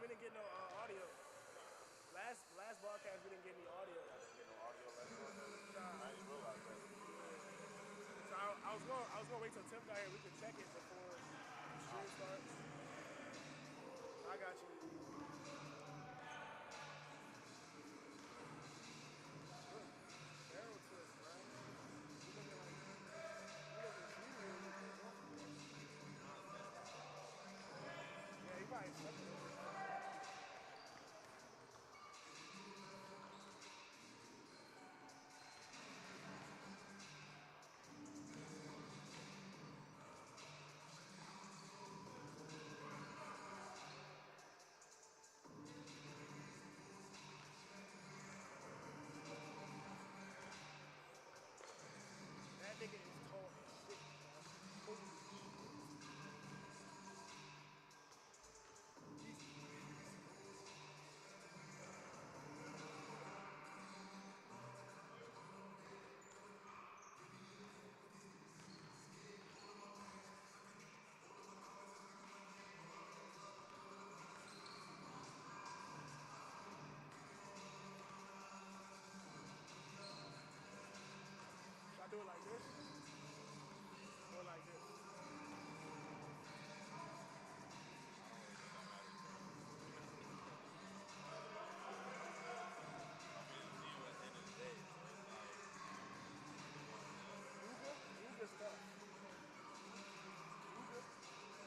we didn't get no audio. Last broadcast, we didn't get any audio. I didn't get no audio last broadcast. Nah. I didn't realize that. So I was gonna wait till Tim got here. We could check it before the stream starts. I got you. Look, barrel twist, bro. You looking like you looking sweeter than you think, bro. Yeah, you probably slept a little bit, bro. That nigga is tall as shit, bro. Holy shit. He's beast, bro. Should I do it like this or like this? I don't really think that matters, bro. I mean, it's you at the end of the day, so it's like either one or the other. Ruga stuff. Ruga,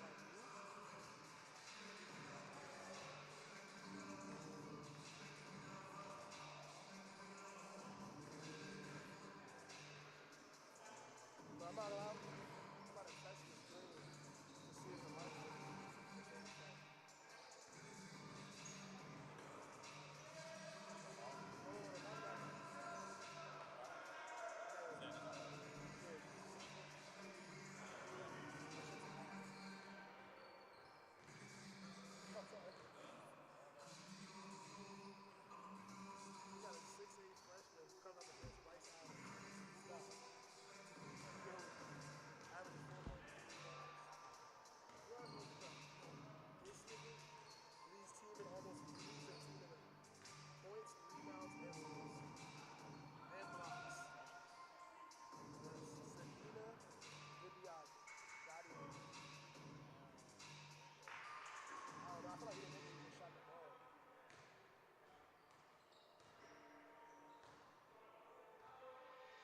like you. But I'm not allowed. I'm about to test the screen to see if the mic works. Okay. Am I on? Hold on, am I not? Huh? I got You it. saying it's on? Yeah, that shit's hot. Oh, sorry. He got a 6'8" freshman coming up against Bryce Allen. Stop. Yo, averages 4.2 rebounds. Who else was it? This nigga leads team in almost leads their team in points, rebounds, and assists and blocks. And that's Sadina Gadiadi. I don't know. I feel like he didn't even shot the ball. My internet was dumb shit.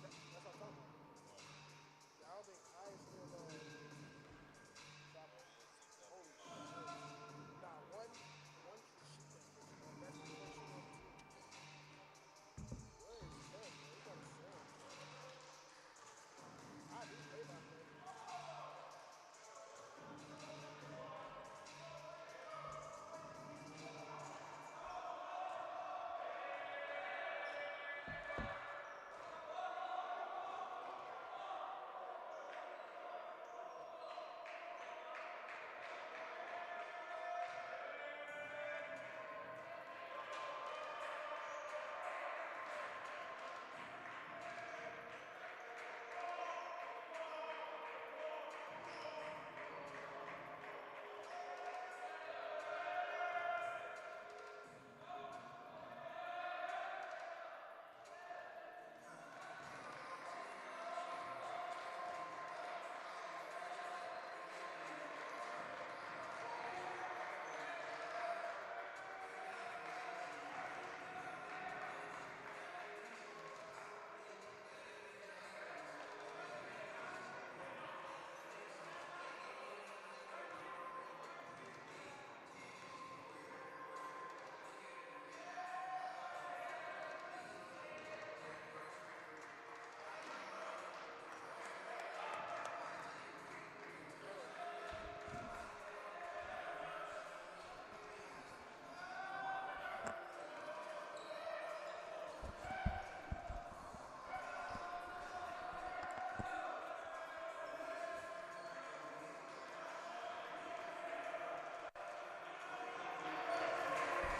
That's what I'm talking about. What? Yeah, I don't think I ain't seen him shot. Oh yeah, 6-7 Holy from shit. Nah, one can shoot that bitch, bro. Best 3-point shooter on the team. Where is Tim, bro? He's on the sand. I do play by play.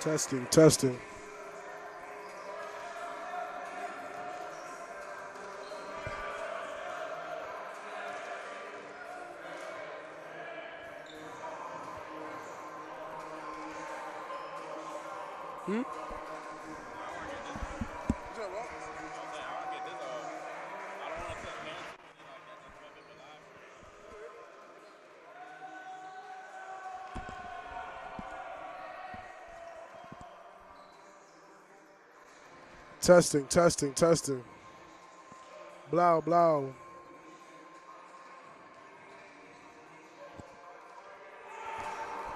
Testing, testing. I want to get this off. You said what? I'm saying I want to get this off. I don't want to touch pan too many like that. Just fuck up the live stream. Testing, testing, testing. Blow, blow.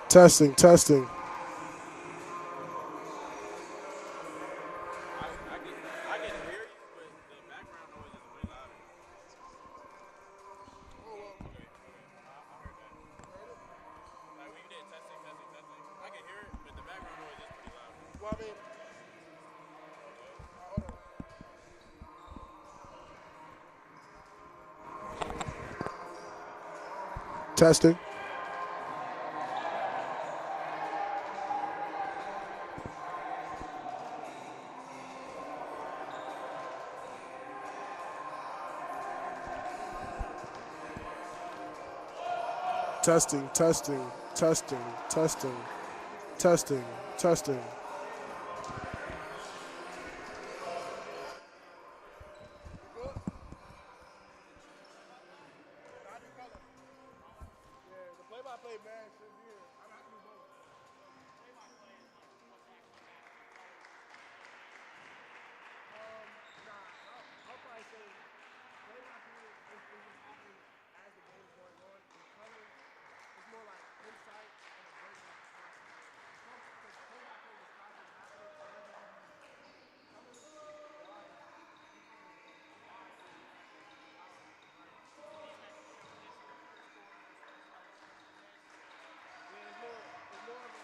Testing, testing. I can hear you, but the background noise is way louder. Okay. I heard that. Like when you did testing, testing, testing, I can hear it, but the background noise is pretty loud. Well, I mean, hold on. Testing. Testing, testing, testing, testing, testing, testing. Yeah, the play-by-play man should be here. I can do both. Play-by-play is like what's actually happening. I'll probably say play-by-play is just happening as the game is going on. And color is more like insight and a breakdown. Because play-by-play describes what's happening. Color is why it's more of a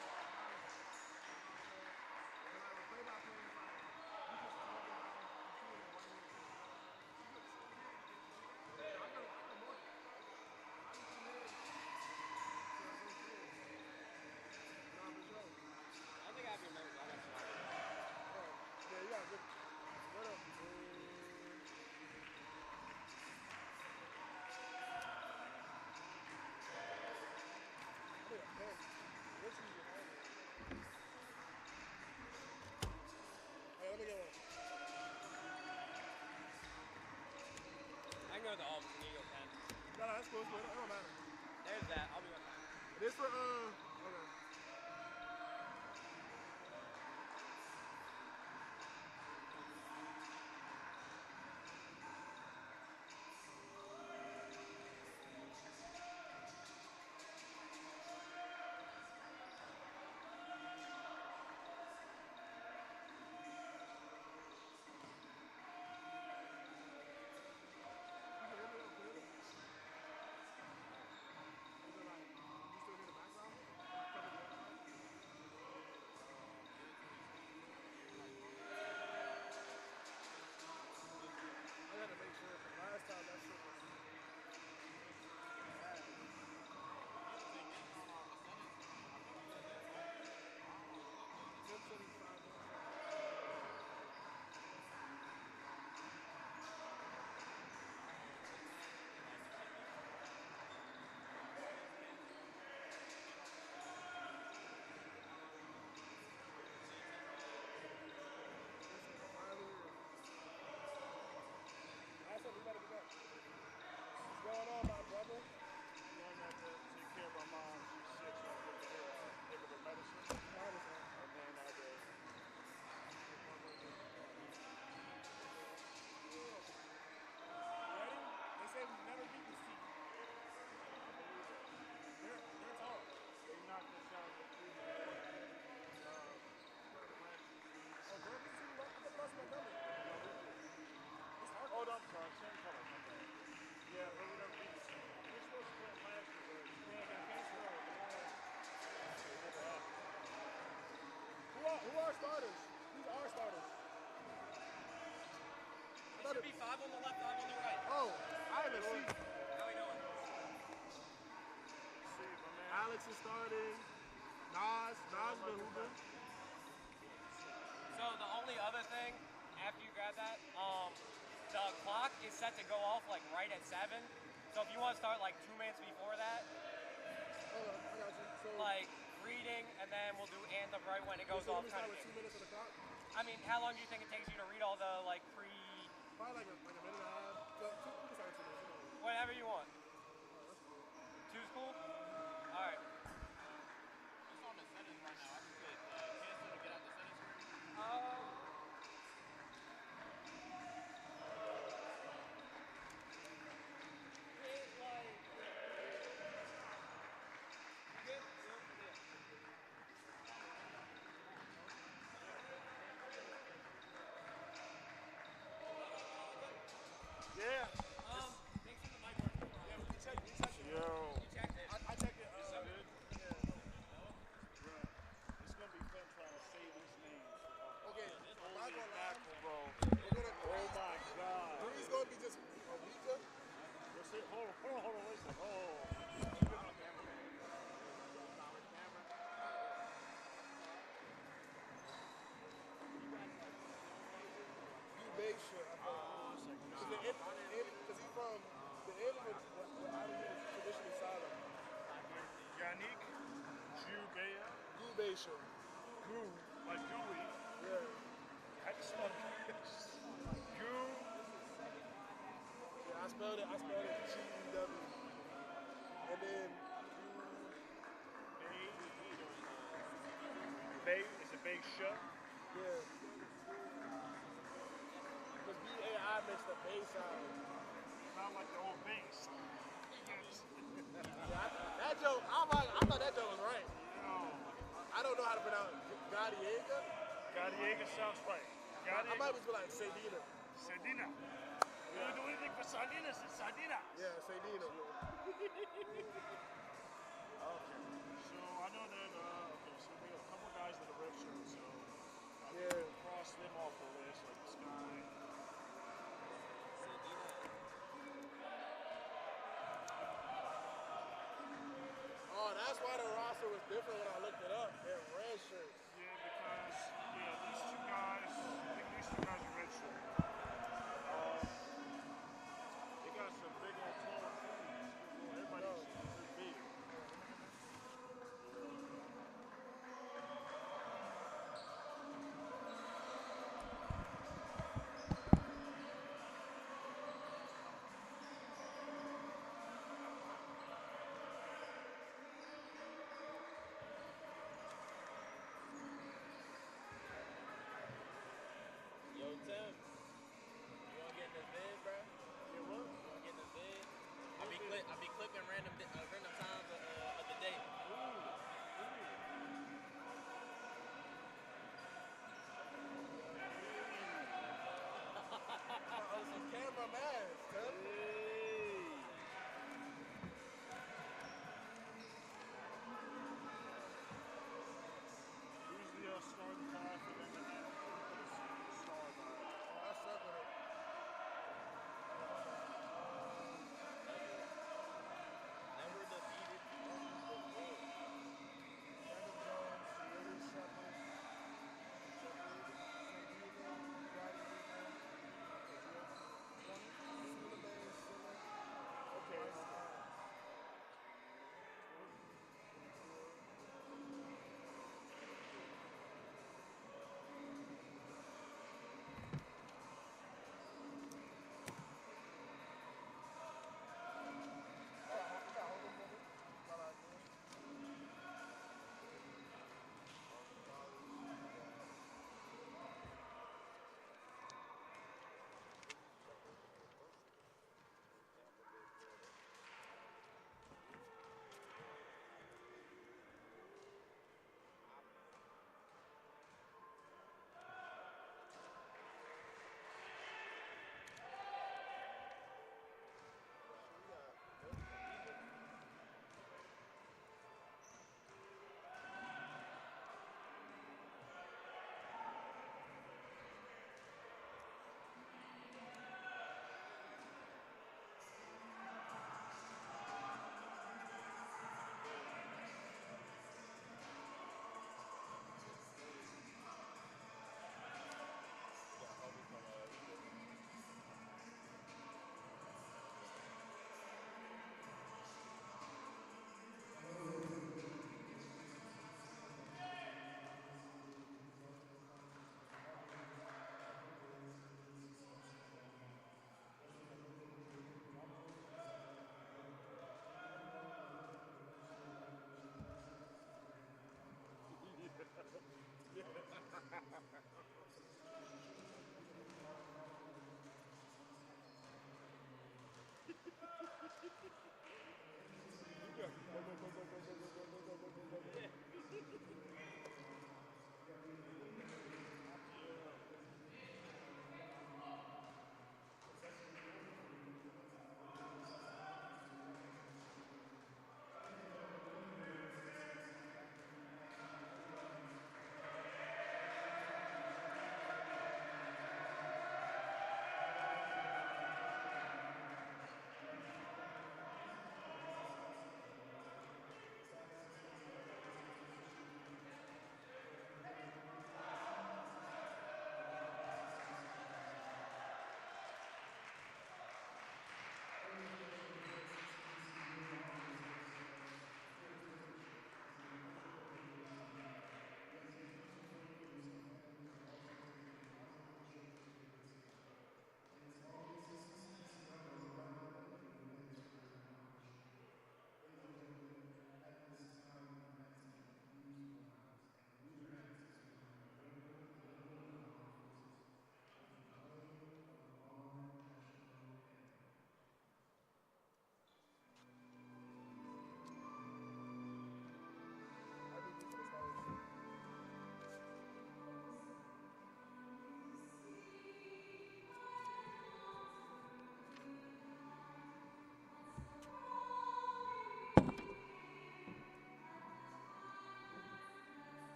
play-by-play is like you just talk about it, you see it in 1 minute. I got more. I just come in to go through it. Nah, for sure. I think I have your numbers. I got some. Oh, yeah, you got good. What up? I need a pen. This is your phone. Hey, let me get one. I can go with the alt. You go pen. No, that's cool. It don't matter. There's that. I'll be right back. This for okay. Who are starters? These are starters. There should be 5 on the left, 5 on the right. Oh, I haven't seen. How we doing? Alex is starting. Nas been hooping. So the only other thing, after you grab that, the clock is set to go off like right at 7. So if you want to start like 2 minutes before that, Hold on, I got you. So like reading, and then we'll do anthem right when it goes So off. let me Kind start of with 2 minutes on the clock. I mean, how long do you think it takes you to read all the like pre? Probably like a minute and a half. But we can start with 2 minutes. Whatever you want. Oh, that's cool. Two's cool. All right. It's on the settings right now. I just click cancel to get out the settings screen. Yeah. Make sure the mic works. Yeah, we check it. Yo. You checked it? I checked it. Is it good? Yeah. Bruh, it's gonna be fun trying to say these names. Okay, I'm not Holy gonna lie. mackerel, bro. We're gonna. Oh my god. Three's gonna be just a weaker. What's it? Hold on, wait a second. Oh. Big shit. I feel like. Because he's from the end of what I was traditionally silent. Yannick Jubea. Gubation. Goo, like gooey. Yeah. How do you spell this? Goo. Yeah, I spelled it G-E-W. And then Bay is a big show. yeah. Because B-A-I makes the bass sound. Not like the old bass. Yeah, that joke, I thought that joke was right. I don't know how to pronounce Gadiega. Gadiega sounds right. I might just be like Sedina. Sedina. You don't do anything for Sardinas, it's Sardina. Yeah, Sedina. Okay. So I know that, so we have a couple guys that are red shirts, so I Yeah. cross them off the list, like this guy. Oh, that's why the roster was different when I looked it up. They're red shirts. Yeah, because, these two guys, I think these two guys are red shirt. They got some big old tall trees. Everybody's big.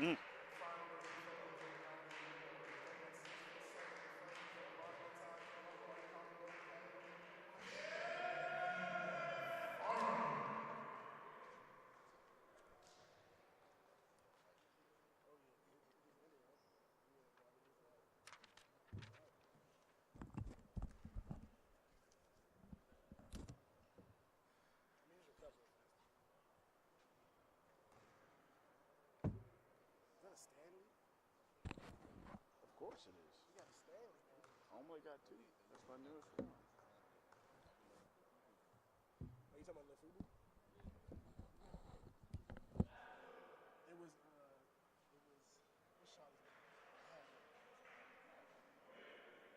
Mm. Is that a Stanley? Of course it is. You got a Stanley, man. I only got 2. That's my newest one. Are you talking about LeFubu? It was, what shot is that?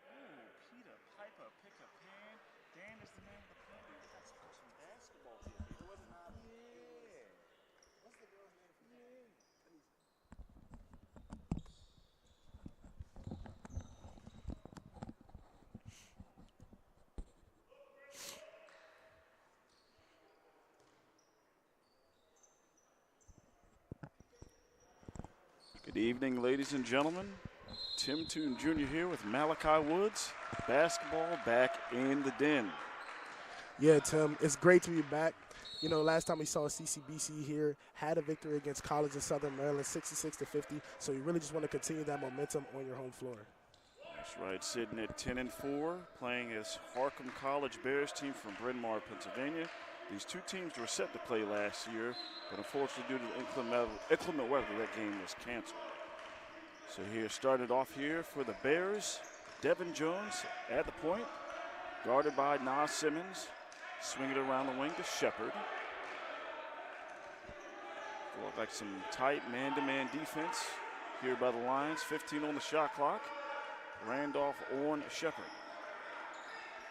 Ooh, Peter Piper, pick a pen. Dan is the name of the pen. They got some basketball here. It wasn't not. Yeah. What's the girl's name from that? Let me see. Good evening, ladies and gentlemen. Tim Toon Jr. here with Malachi Woods. Basketball back in the den. Yeah, Tim, it's great to be back. You know, last time we saw CCBC here, had a victory against College of Southern Maryland, 66-50. So you really just want to continue that momentum on your home floor. That's right, sitting at 10-4, playing as Harcum College Bears team from Bryn Mawr, Pennsylvania. These two teams were set to play last year, but unfortunately due to the inclement weather, that game was canceled. So here, started off here for the Bears, Devin Jones at the point, guarded by Nas Simmons, swinging it around the wing to Shepard. Looked like some tight man-to-man defense here by the Lions. 15 on the shot clock. Randolph on Shepard.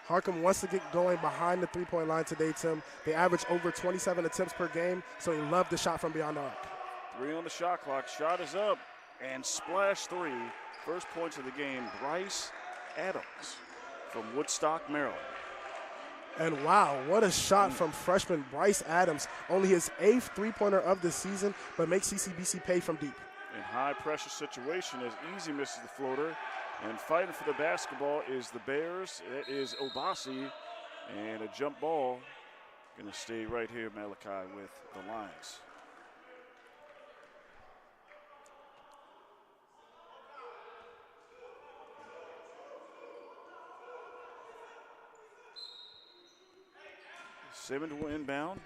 Harcum wants to get going behind the three-point line today, Tim. They average over 27 attempts per game, so he loved the shot from beyond the arc. 3 on the shot clock. Shot is up and splash 3. First points of the game, Bryce Adams from Woodstock, Maryland. And wow, what a shot from freshman Bryce Adams. Only his 8th three-pointer of the season, but makes CCBC pay from deep. In high-pressure situation as Easy misses the floater. And fighting for the basketball is the Bears. That is Obasi. And a jump ball. Going to stay right here, Malachi, with the Lions. Simmons will inbound.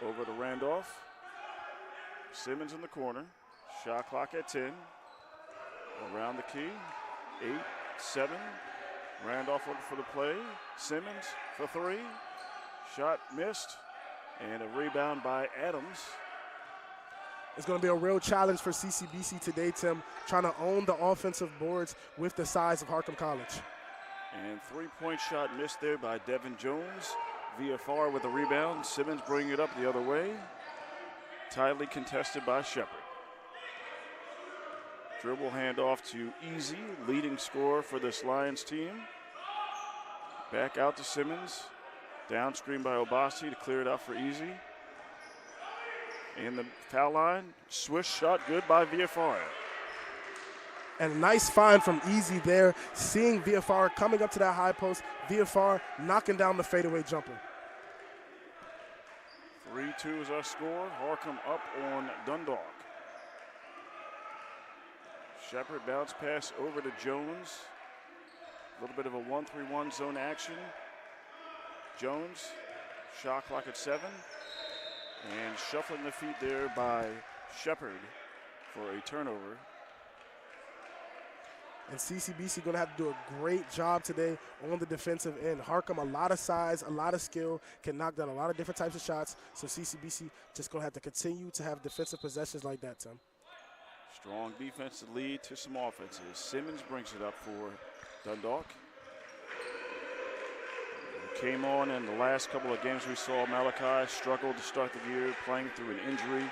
Over to Randolph. Simmons in the corner. Shot clock at 10. Around the key, 8, 7. Randolph looking for the play. Simmons for 3. Shot missed. And a rebound by Adams. It's going to be a real challenge for CCBC today, Tim, trying to own the offensive boards with the size of Harcum College. And 3-point shot missed there by Devin Jones. VFR with a rebound. Simmons bringing it up the other way. Tightly contested by Shepard. Dribble handoff to Easy, leading scorer for this Lions team. Back out to Simmons. Down screen by Obasi to clear it out for Easy. In the foul line, swish shot good by VFR. And a nice find from Easy there, seeing VFR coming up to that high post. VFR knocking down the fadeaway jumper. 3-2 is our score. Harcum up on Dundalk. Shepard bounce pass over to Jones. A little bit of a 1-3-1 zone action. Jones, shot clock at 7. And shuffling the feet there by Shepard for a turnover. And CCBC going to have to do a great job today on the defensive end. Harcum, a lot of size, a lot of skill, can knock down a lot of different types of shots. So CCBC just going to have to continue to have defensive possessions like that, Tim. Strong defense to lead to some offenses. Simmons brings it up for Dundalk. Came on in the last couple of games we saw Malachi struggled to start the year, playing through an injury.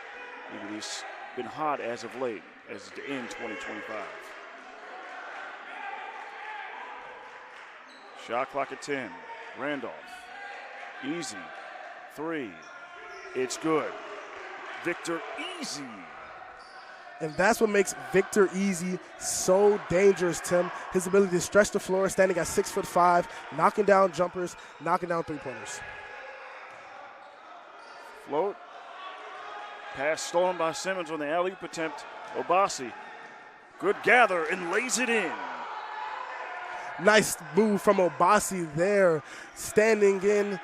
Even he's been hot as of late, as to end 2025. Shot clock at 10. Randolph. Easy. 3. It's good. Victor Easy And that's what makes Victor Easy so dangerous, Tim. His ability to stretch the floor, standing at 6'5", knocking down jumpers, knocking down three-pointers. Float. Pass stolen by Simmons on the alley-oop attempt. Obasi. Good gather and lays it in. Nice move from Obasi there. Standing in,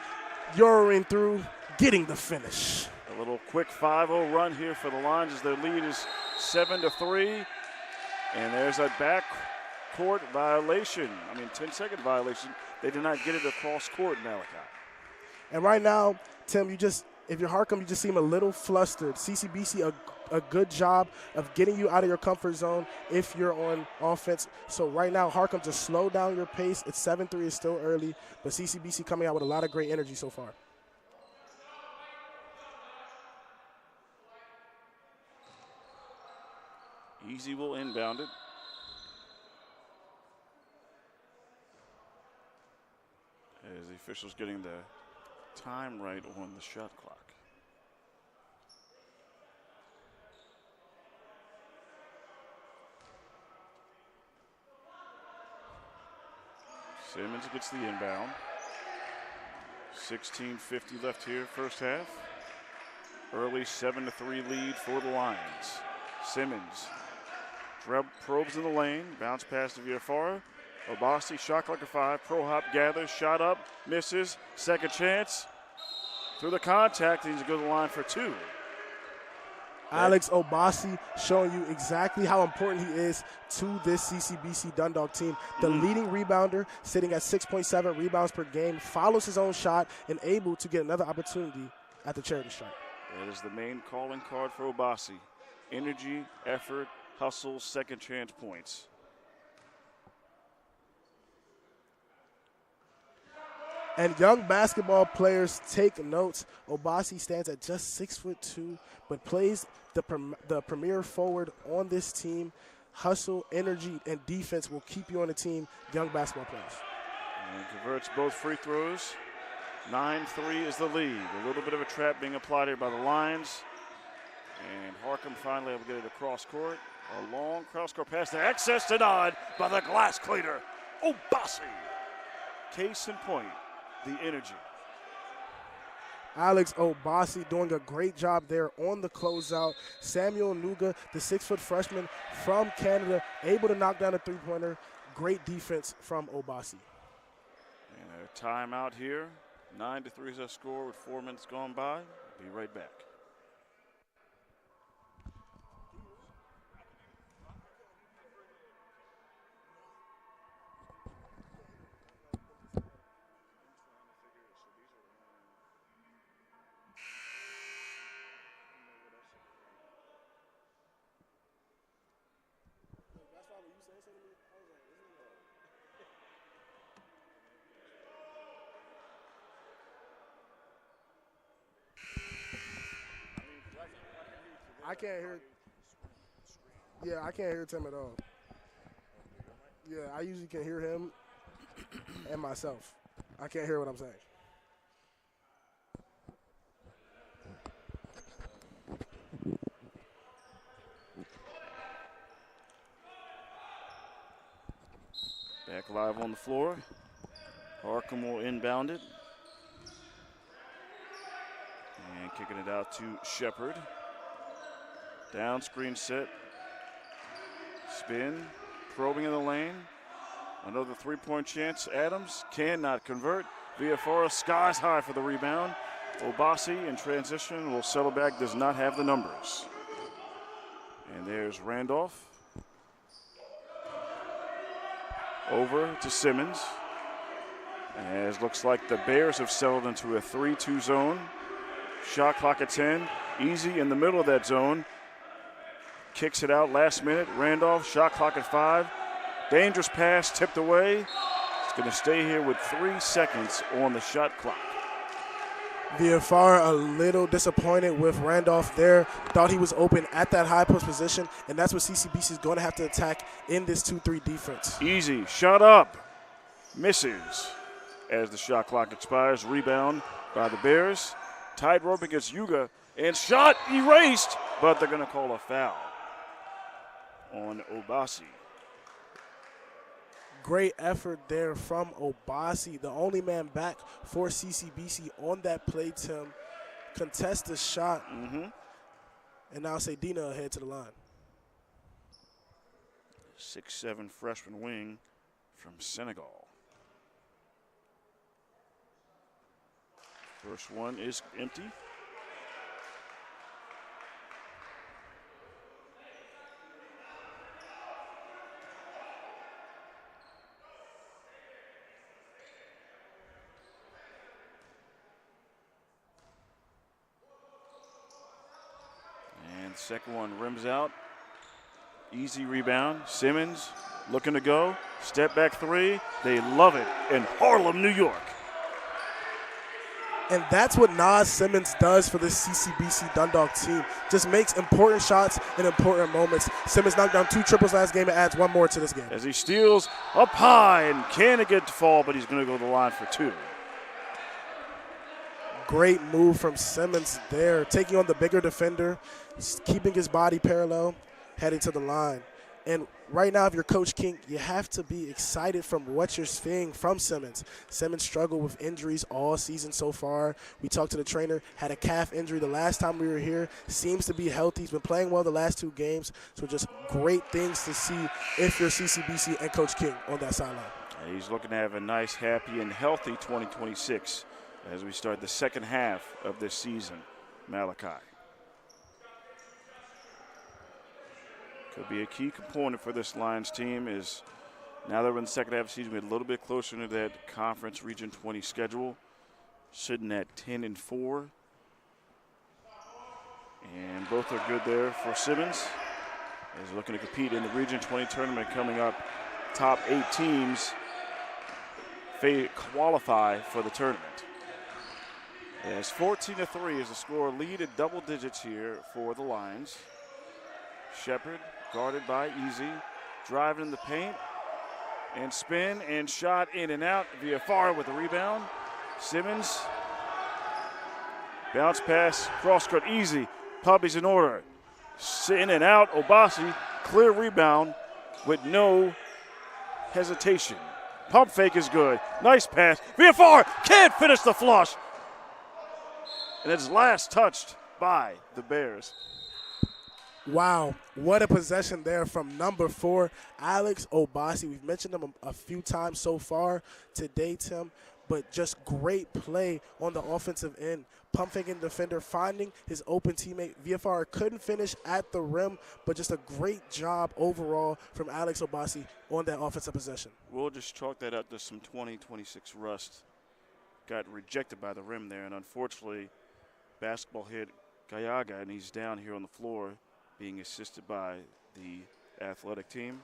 euroing through, getting the finish. A little quick 5-0 run here for the Lions as their lead is 7-3. And there's a backcourt violation. 10-second violation. They did not get it across court, Malachi. And right now, Tim, if you're Harcum, you just seem a little flustered. CCBC, a good job of getting you out of your comfort zone if you're on offense. So right now, Harcum, just slow down your pace. It's 7-3, it's still early, but CCBC coming out with a lot of great energy so far. Easy will inbound it. As the officials getting the time right on the shot clock. Simmons gets the inbound. 16:50 left here, first half. Early 7-3 lead for the Lions. Simmons probes in the lane, bounce pass to Viafara. Obasi, shot clock at 5, pro hop gathers, shot up, misses, second chance. Through the contact, he's going to go to the line for 2. Alex Obasi showing you exactly how important he is to this CCBC Dundalk team. The leading rebounder, sitting at 6.7 rebounds per game, follows his own shot and able to get another opportunity at the charity stripe. That is the main calling card for Obasi. Energy, effort, hustle, second chance points. And young basketball players take notes. Obasi stands at just 6'2", but plays the premier forward on this team. Hustle, energy, and defense will keep you on the team, young basketball players. And converts both free throws. 9-3 is the lead. A little bit of a trap being applied here by the Lions. And Harcum finally able to get it across court. A long cross-court pass to access denied by the glass cleaner, Obasi. Case in point, the energy. Alex Obasi doing a great job there on the closeout. Samuel Nuga, the 6-foot freshman from Canada, able to knock down a three-pointer. Great defense from Obasi. And a timeout here. 9-3 is our score with 4 minutes gone by. Be right back. I can't hear. Yeah, I can't hear Tim at all. Yeah, I usually can hear him and myself. I can't hear what I'm saying. Back live on the floor. Harcum will inbound it. And kicking it out to Shepard. Down screen set. Spin. Probing in the lane. Another three-point chance. Adams cannot convert. Viafara skies high for the rebound. Obasi in transition will settle back, does not have the numbers. And there's Randolph. Over to Simmons. As looks like the Bears have settled into a 3-2 zone. Shot clock at 10. Easy in the middle of that zone. Kicks it out last minute. Randolph, shot clock at 5. Dangerous pass tipped away. It's going to stay here with 3 seconds on the shot clock. Viafara a little disappointed with Randolph there. Thought he was open at that high post position, and that's what CCBC is going to have to attack in this 2-3 defense. Easy, shot up. Misses as the shot clock expires. Rebound by the Bears. Tight rope against Yuga, and shot erased, but they're going to call a foul. on Obasi. Great effort there from Obasi, the only man back for CCBC on that play, Tim. Contest the shot. And now Sadina ahead to the line. 6'7" freshman wing from Senegal. First one is empty. And second one rims out. Easy rebound. Simmons looking to go. Step back three. They love it in Harlem, New York. And that's what Nas Simmons does for this CCBC Dundalk team. Just makes important shots in important moments. Simmons knocked down 2 triples last game and adds 1 more to this game. As he steals up high and can't get to fall, but he's going to go to the line for 2. Great move from Simmons there, taking on the bigger defender, keeping his body parallel, heading to the line. And right now, if you're Coach King, you have to be excited from what you're seeing from Simmons. Simmons struggled with injuries all season so far. We talked to the trainer, had a calf injury the last time we were here. Seems to be healthy. He's been playing well the last 2 games. So just great things to see if you're CCBC and Coach King on that sideline. He's looking to have a nice, happy, and healthy 2026 as we start the second half of this season. Malachi. Could be a key component for this Lions team is now that we're in the second half of the season, we're a little bit closer to that conference Region 20 schedule, sitting at 10-4. And both are good there for Simmons. He's looking to compete in the Region 20 tournament coming up. Top 8 teams qualify for the tournament. As 14-3 is the score, lead at double digits here for the Lions. Shepard guarded by Easy, driving in the paint, and spin, and shot in and out. VFR with the rebound. Simmons, bounce pass, cross court, Easy. Puppies in order. In and out, Obasi, clear rebound with no hesitation. Pump fake is good. Nice pass. VFR can't finish the flush. And it's last touched by the Bears. Wow, what a possession there from number 4, Alex Obasi. We've mentioned him a few times so far today, Tim, but just great play on the offensive end. Pump faking defender, finding his open teammate. VFR couldn't finish at the rim, but just a great job overall from Alex Obasi on that offensive possession. We'll just chalk that up to some 2026 rust. Got rejected by the rim there, and unfortunately, basketball hit Gallaga, and he's down here on the floor, being assisted by the athletic team.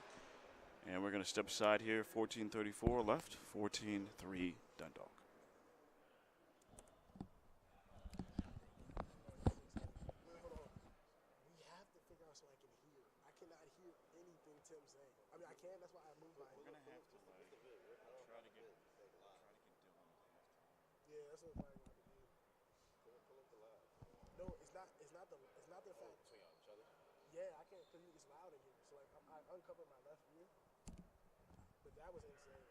And we're going to step aside here, 14:34 left, 14-3 Dundalk. We have to figure out so I can hear. I cannot hear anything Tim's saying. I mean, I can, that's why I moved my head. We're going to have to try to get Dylan. Yeah, that's what I'm trying to do. Pull up the loud. No, it's not the fact. Yeah, I can't, because it's loud in here. So, like, I uncovered my left ear. But that was insane.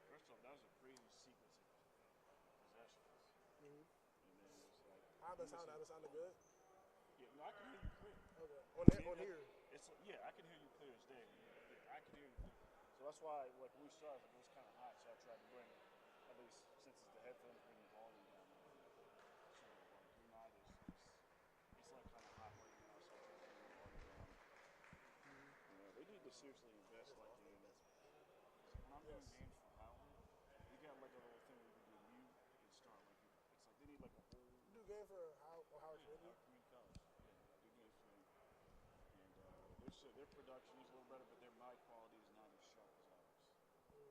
First off, that was a crazy sequence of possessions. Mm-hmm. And then it was like. How does that sound good? Yeah, no, I can hear you clear. Okay. On here. Yeah, I can hear you clear as day. I can hear you clear. So that's why, like, when we started, it was kind of hot, so I tried to bring, at least since it's the headphones, bring the volume down. So, like, your night it's like kind of hot right now, so I tried to bring the volume down. You know, they need to seriously invest, like, in, when I'm doing games for Howard, we got, like, a little thing where you can do mute and start, like, it's like they need, like, a whole. You do game for Howard Community? Community college. Yeah, I do games for them. And their production is a little better, but their mic quality is not as sharp as ours.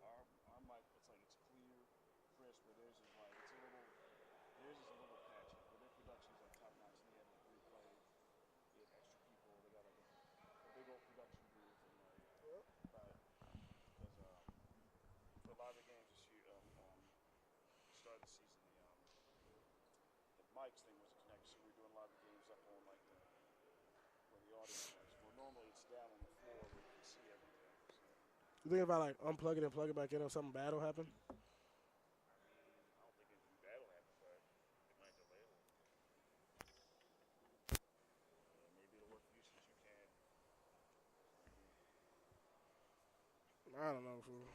Our mic, it's like it's clear, crisp, but theirs is like theirs is a little patchy. But their production is like top notch. They have like replay, they have extra people, they got like a big old production booth, and like because for a lot of the games this year, start of the season, the mics thing wasn't connected, so we were doing a lot of the games up on like the where the audio connects. Well, normally it's You think if I like unplug it and plug it back in, or something bad will happen? I don't know, fool.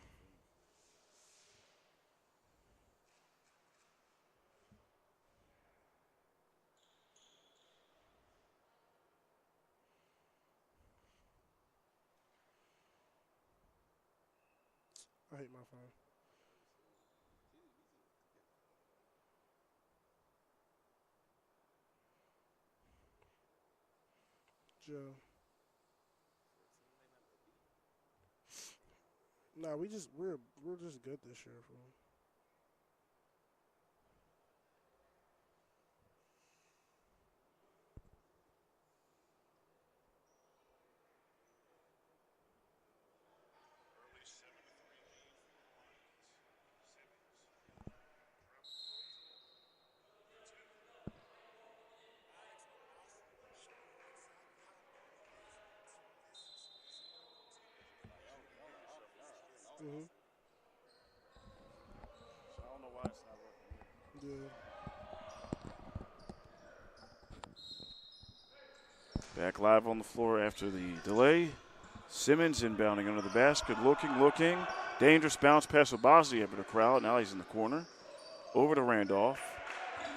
I hate my phone. Joe. Nah, we're just good this year, fool. Mhm. So I don't know why it's not working. Yeah. Back live on the floor after the delay. Simmons inbounding under the basket, looking. Dangerous bounce pass with Bosley over the crowd. Now he's in the corner. Over to Randolph.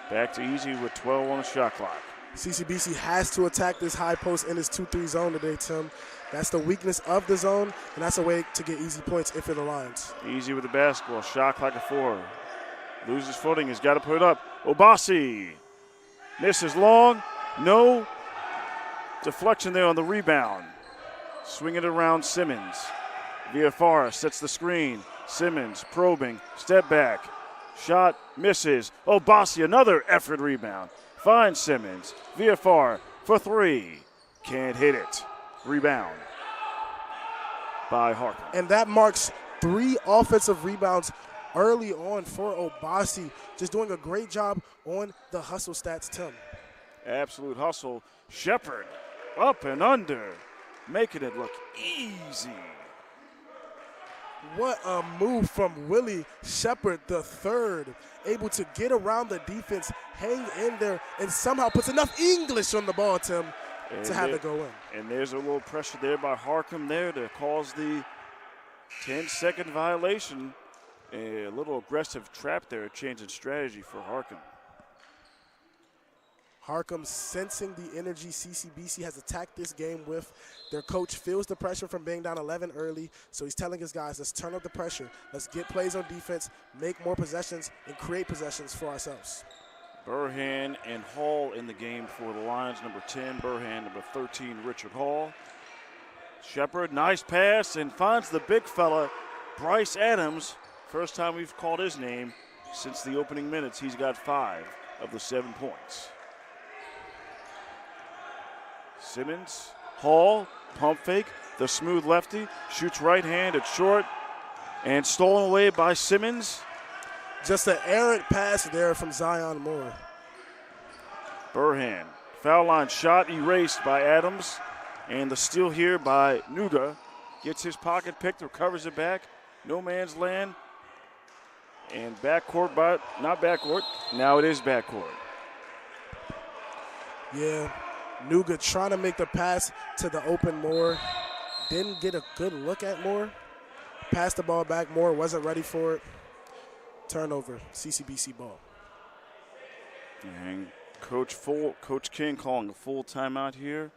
Back to Easy with 12 on the shot clock. CCBC has to attack this high post in this 2-3 zone today, Tim. That's the weakness of the zone, and that's a way to get easy points if it aligns. Easy with the basketball. Shot clock at 4. Loses footing. He's got to put it up. Obasi misses long. No deflection there on the rebound. Swing it around Simmons. VFR sets the screen. Simmons probing. Step back. Shot misses. Obasi, another effort rebound. Finds Simmons. VFR for 3. Can't hit it. Rebound by Harcum. And that marks 3 offensive rebounds early on for Obasi. Just doing a great job on the hustle stats, Tim. Absolute hustle. Shepard up and under. Making it look easy. What a move from Willie Shepard III. Able to get around the defense, hang in there, and somehow puts enough English on the ball, Tim, to have it go in. And there's a little pressure there by Harcum there to cause the 10-second violation. A little aggressive trap there, changing strategy for Harcum. Harcum sensing the energy CCBC has attacked this game with. Their coach feels the pressure from being down 11 early, so he's telling his guys, let's turn up the pressure. Let's get plays on defense, make more possessions, and create possessions for ourselves. Burhan and Hall in the game for the Lions, number 10. Burhan, number 13, Richard Hall. Shepard, nice pass, and finds the big fella, Bryce Adams. First time we've called his name since the opening minutes. He's got 5 of the 7 points. Simmons, Hall, pump fake, the smooth lefty, shoots right hand, it's short, and stolen away by Simmons. Just an errant pass there from Zion Moore. Burhan, foul line shot erased by Adams, and the steal here by Nuga. Gets his pocket picked, recovers it back, no man's land, and backcourt, but not backcourt, now it is backcourt. Yeah. Nuga trying to make the pass to the open Moore. Didn't get a good look at Moore. Passed the ball back. Moore wasn't ready for it. Turnover, CCBC ball. And Coach King calling a full timeout here.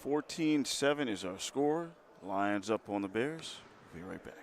14-7 is our score. Lions up on the Bears. We'll be right back.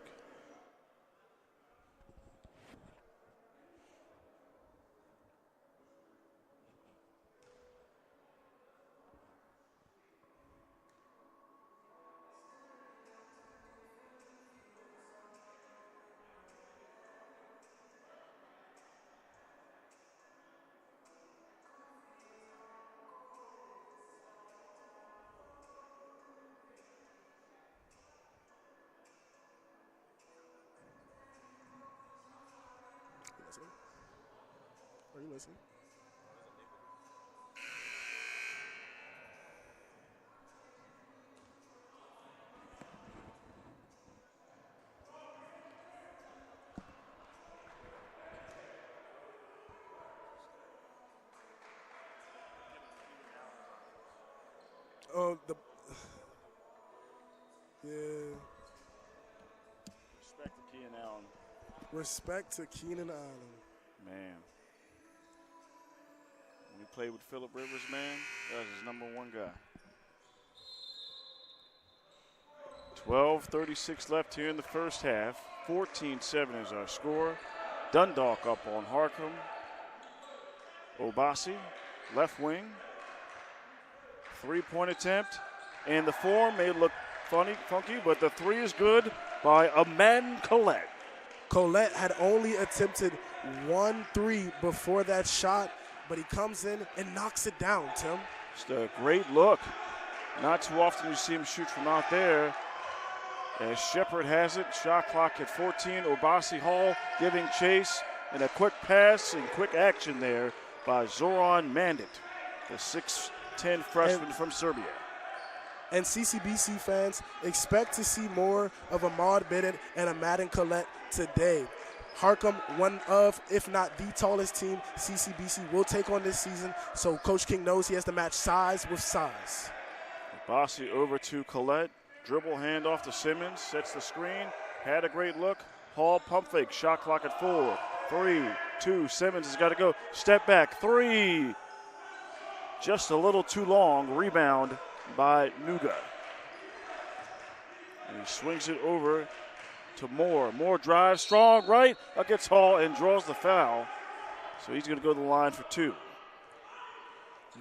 Are you listening? Oh, yeah. Respect to Keenan Allen. Respect to Keenan Allen. Man. When he played with Phillip Rivers, man, that was his #1 guy. 12:36 left here in the first half. 14-7 is our score. Dundalk up on Harcum. Obasi, left wing. 3-point attempt. And the form may look funky, but the three is good by Ahmad Collette. Collette had only attempted 1 3 before that shot, but he comes in and knocks it down, Tim. Just a great look. Not too often you see him shoot from out there. As Shepard has it, shot clock at 14. Obasi Hall giving chase, and a quick pass and quick action there by Zoran Mandit, the 6'10 freshman from Serbia. And CCBC fans expect to see more of Ahmad Bennett and Ahmad Collette today. Harcum, one of, if not the tallest team CCBC will take on this season, so Coach King knows he has to match size with size. Obasi over to Collette. Dribble handoff to Simmons, sets the screen, had a great look. Hall pump fake, shot clock at 4, 3, 2, Simmons has got to go. Step back, 3. Just a little too long, rebound by Nuga. And he swings it over to Moore. Moore drives, strong right, against Hall and draws the foul. So he's going to go to the line for 2.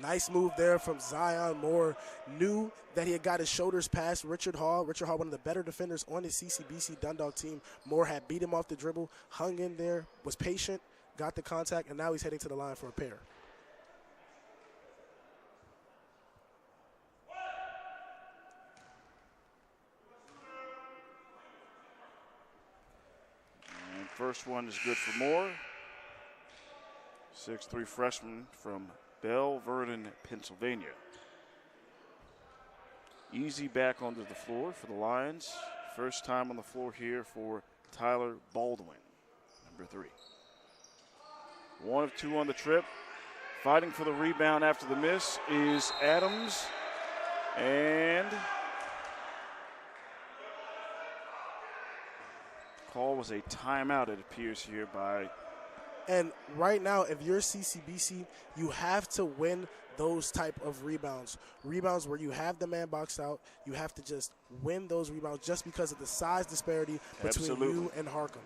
Nice move there from Zion Moore. Knew that he had got his shoulders past Richard Hall. Richard Hall, one of the better defenders on the CCBC Dundalk team. Moore had beat him off the dribble, hung in there, was patient, got the contact, and now he's heading to the line for a pair. And first one is good for Moore. 6'3 freshman from Belle Vernon, Pennsylvania. Easy back onto the floor for the Lions. First time on the floor here for Tyler Baldwin, number 3. 1 of 2 on the trip. Fighting for the rebound after the miss is Adams. And call was a timeout, it appears here, by. And right now, if you're CCBC, you have to win those type of rebounds. Rebounds where you have the man boxed out, you have to just win those rebounds just because of the size disparity between you and Harcum.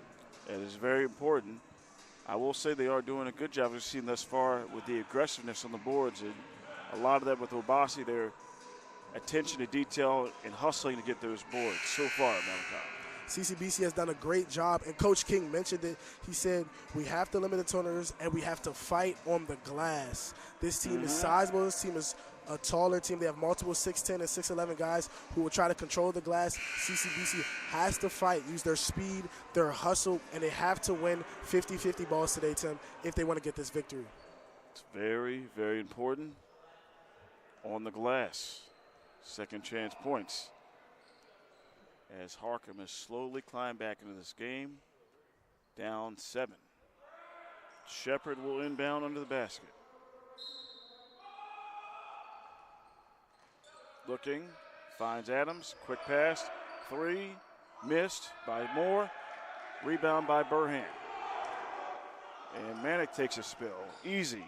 It is very important. I will say they are doing a good job, we've seen thus far, with the aggressiveness on the boards. And a lot of that with Obasi, their attention to detail and hustling to get those boards so far, Malachi. CCBC has done a great job, and Coach King mentioned it. He said, we have to limit the turnovers, and we have to fight on the glass. This team is sizable. This team is a taller team. They have multiple 6'10 and 6'11 guys who will try to control the glass. CCBC has to fight, use their speed, their hustle, and they have to win 50-50 balls today, Tim, if they want to get this victory. It's very, very important on the glass. Second chance points. As Harcum has slowly climbed back into this game, down 7. Shepard will inbound under the basket. Looking, finds Adams, quick pass, 3, missed by Moore, rebound by Burhan. And Manick takes a spill, easy,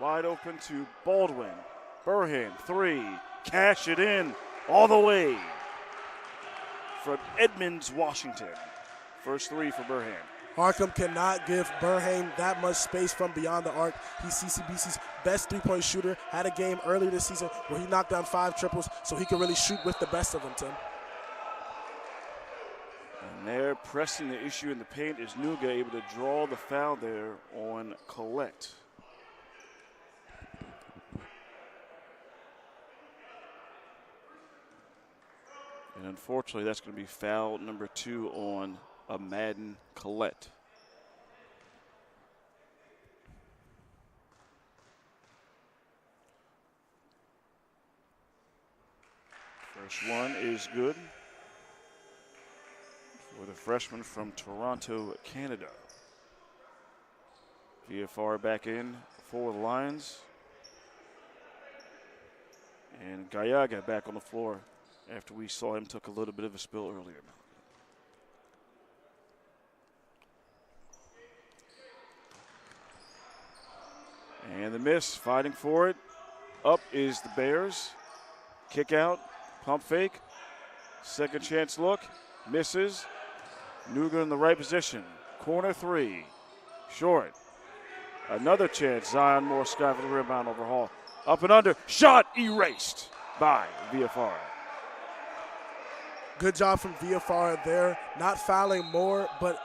wide open to Baldwin. Burhan, 3, cash it in, all the way. From Edmonds, Washington. First 3 for Burhan. Harcum cannot give Burhan that much space from beyond the arc. He's CCBC's best three-point shooter. Had a game earlier this season where he knocked down 5 triples, so he can really shoot with the best of them, Tim. And they're pressing the issue in the paint. Is Nuga able to draw the foul there on Collette? And unfortunately, that's going to be foul number 2 on Ahmad Collette. First one is good for the freshman from Toronto, Canada. VFR back in for the Lions. And Gallaga back on the floor after we saw him took a little bit of a spill earlier. And the miss, fighting for it. Up is the Bears. Kick out, pump fake. Second chance look, misses. Nuga in the right position. Corner three, short. Another chance, Zion Moore Sky for the rebound over Hall. Up and under, shot erased by VFR. Good job from VFR there, not fouling Moore, but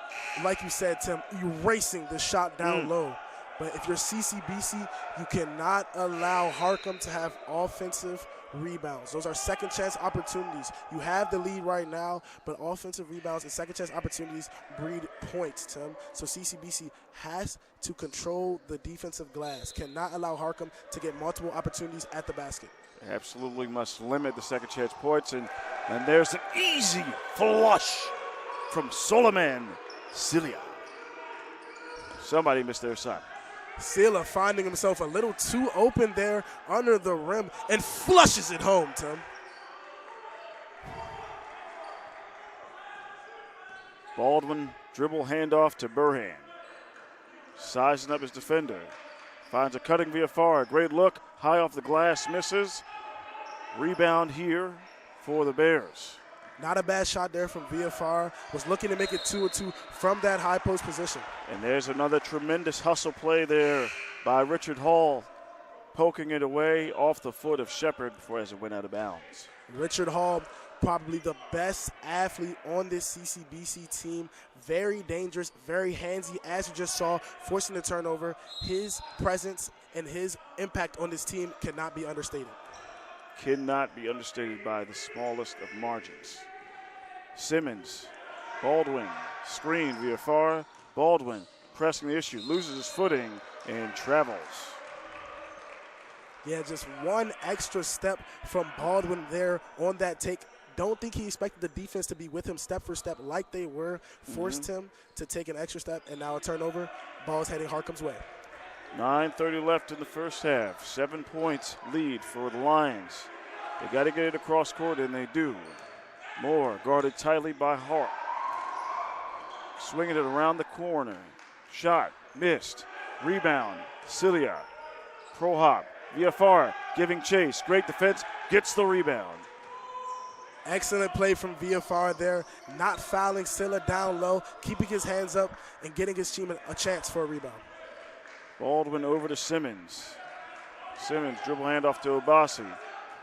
like you said, Tim, erasing the shot down low. But if you're CCBC, you cannot allow Harcum to have offensive rebounds. Those are second chance opportunities. You have the lead right now, but offensive rebounds and second chance opportunities breed points, Tim. So CCBC has to control the defensive glass, cannot allow Harcum to get multiple opportunities at the basket. Absolutely must limit the second chance points. And there's an easy flush from Solomon Cilia. Somebody missed their shot. Sila finding himself a little too open there under the rim and flushes it home, Tim. Baldwin dribble handoff to Burhan. Sizing up his defender. Finds a cutting VFR. Great look. High off the glass. Misses. Rebound here for the Bears. Not a bad shot there from VFR. Was looking to make it 2-2 from that high post position. And there's another tremendous hustle play there by Richard Hall, poking it away off the foot of Shepard before it went out of bounds. Richard Hall, probably the best athlete on this CCBC team. Very dangerous, very handsy, as you just saw, forcing the turnover. His presence and his impact on this team cannot be understated. Cannot be understated by the smallest of margins. Simmons, Baldwin, screen via far. Baldwin pressing the issue, loses his footing and travels. Yeah, just one extra step from Baldwin there on that take. Don't think he expected the defense to be with him step for step like they were. Forced him to take an extra step, and now a turnover. Ball's heading Harcum's way. 9:30 left in the first half. 7 points lead for the Lions. They got to get it across court, and they do. Moore guarded tightly by Hart. Swinging it around the corner. Shot, missed. Rebound, Cilia. Pro hop, VFR giving chase. Great defense, gets the rebound. Excellent play from VFR there, not fouling Silla down low, keeping his hands up and getting his team a chance for a rebound. Baldwin over to Simmons. Simmons dribble handoff to Obasi.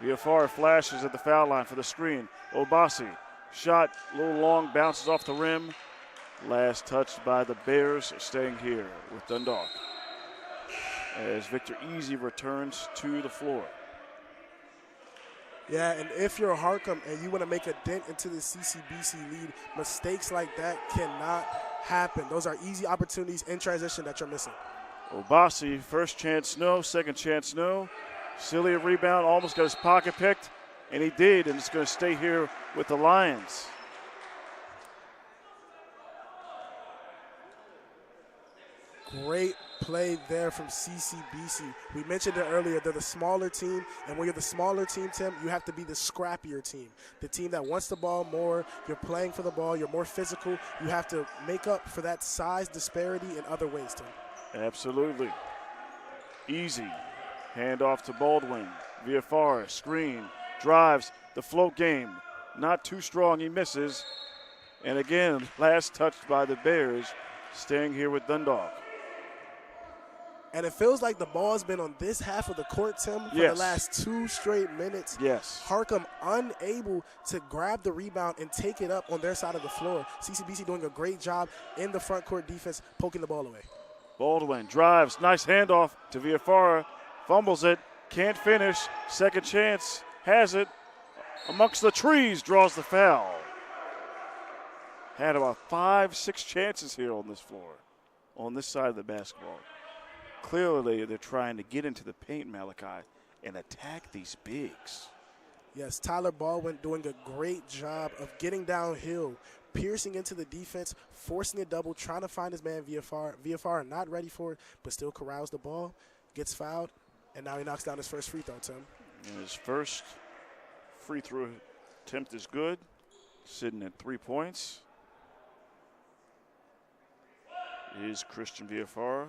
VFR flashes at the foul line for the screen. Obasi, shot a little long, bounces off the rim. Last touched by the Bears, staying here with Dundalk as Victor Easy returns to the floor. Yeah, and if you're Harcum and you want to make a dent into the CCBC lead, mistakes like that cannot happen. Those are easy opportunities in transition that you're missing. Obasi, first chance no, second chance no. Cilia rebound, almost got his pocket picked, and he did, and it's going to stay here with the Lions. Great play there from CCBC. We mentioned it earlier, they're the smaller team, and when you're the smaller team, Tim, you have to be the scrappier team. The team that wants the ball more, you're playing for the ball, you're more physical. You have to make up for that size disparity in other ways, Tim. Absolutely. Easy. Hand off to Baldwin. VFR, screen, drives, the float game. Not too strong, he misses. And again, last touched by the Bears, staying here with Dundalk. And it feels like the ball's been on this half of the court, Tim, for the last 2 straight minutes. Yes. Harcum unable to grab the rebound and take it up on their side of the floor. CCBC doing a great job in the front court defense, poking the ball away. Baldwin drives, nice handoff to Viafara, fumbles it, can't finish, second chance, has it, amongst the trees, draws the foul. Had about 5-6 chances here on this floor, on this side of the basketball. Clearly, they're trying to get into the paint, Malachi, and attack these bigs. Yes, Tyler Baldwin doing a great job of getting downhill, piercing into the defense, forcing a double, trying to find his man VFR. VFR not ready for it, but still corrals the ball, gets fouled, and now he knocks down his first free throw, Tim. And his first free throw attempt is good, sitting at 3 points. Is Christian Viafara.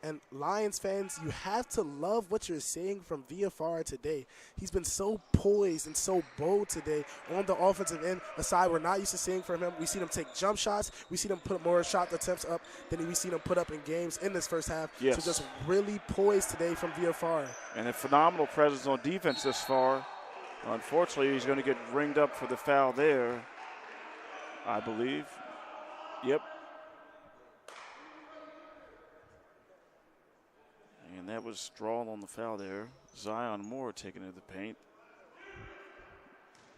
And Lions fans, you have to love what you're seeing from Viafara today. He's been so poised and so bold today on the offensive end, a side we're not used to seeing from him. We see him take jump shots. We see him put more shot attempts up than we seen him put up in games in this first half. Yes. So just really poised today from Viafara. And a phenomenal presence on defense this far. Unfortunately, he's going to get ringed up for the foul there, I believe. Yep. And that was drawn on the foul there. Zion Moore taking it to the paint.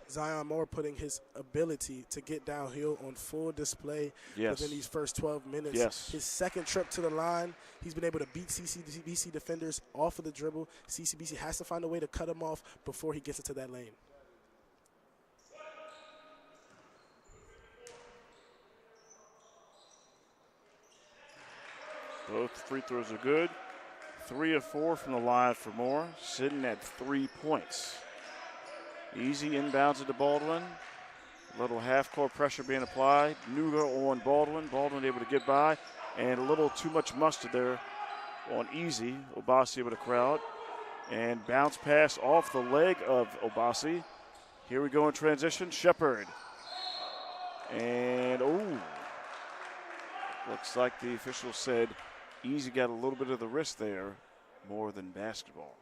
Zion Moore putting his ability to get downhill on full display within these first 12 minutes. Yes. His second trip to the line, he's been able to beat CCBC defenders off of the dribble. CCBC has to find a way to cut him off before he gets into that lane. Both free throws are good. 3 of 4 from the line for Moore, sitting at 3 points. Easy inbounds into Baldwin. A little half-court pressure being applied. Nuga on Baldwin. Baldwin able to get by. And a little too much mustard there on Easy. Obasi able to crowd. And bounce pass off the leg of Obasi. Here we go in transition. Shepard. And, looks like the official said Easy got a little bit of the wrist there, more than basketball.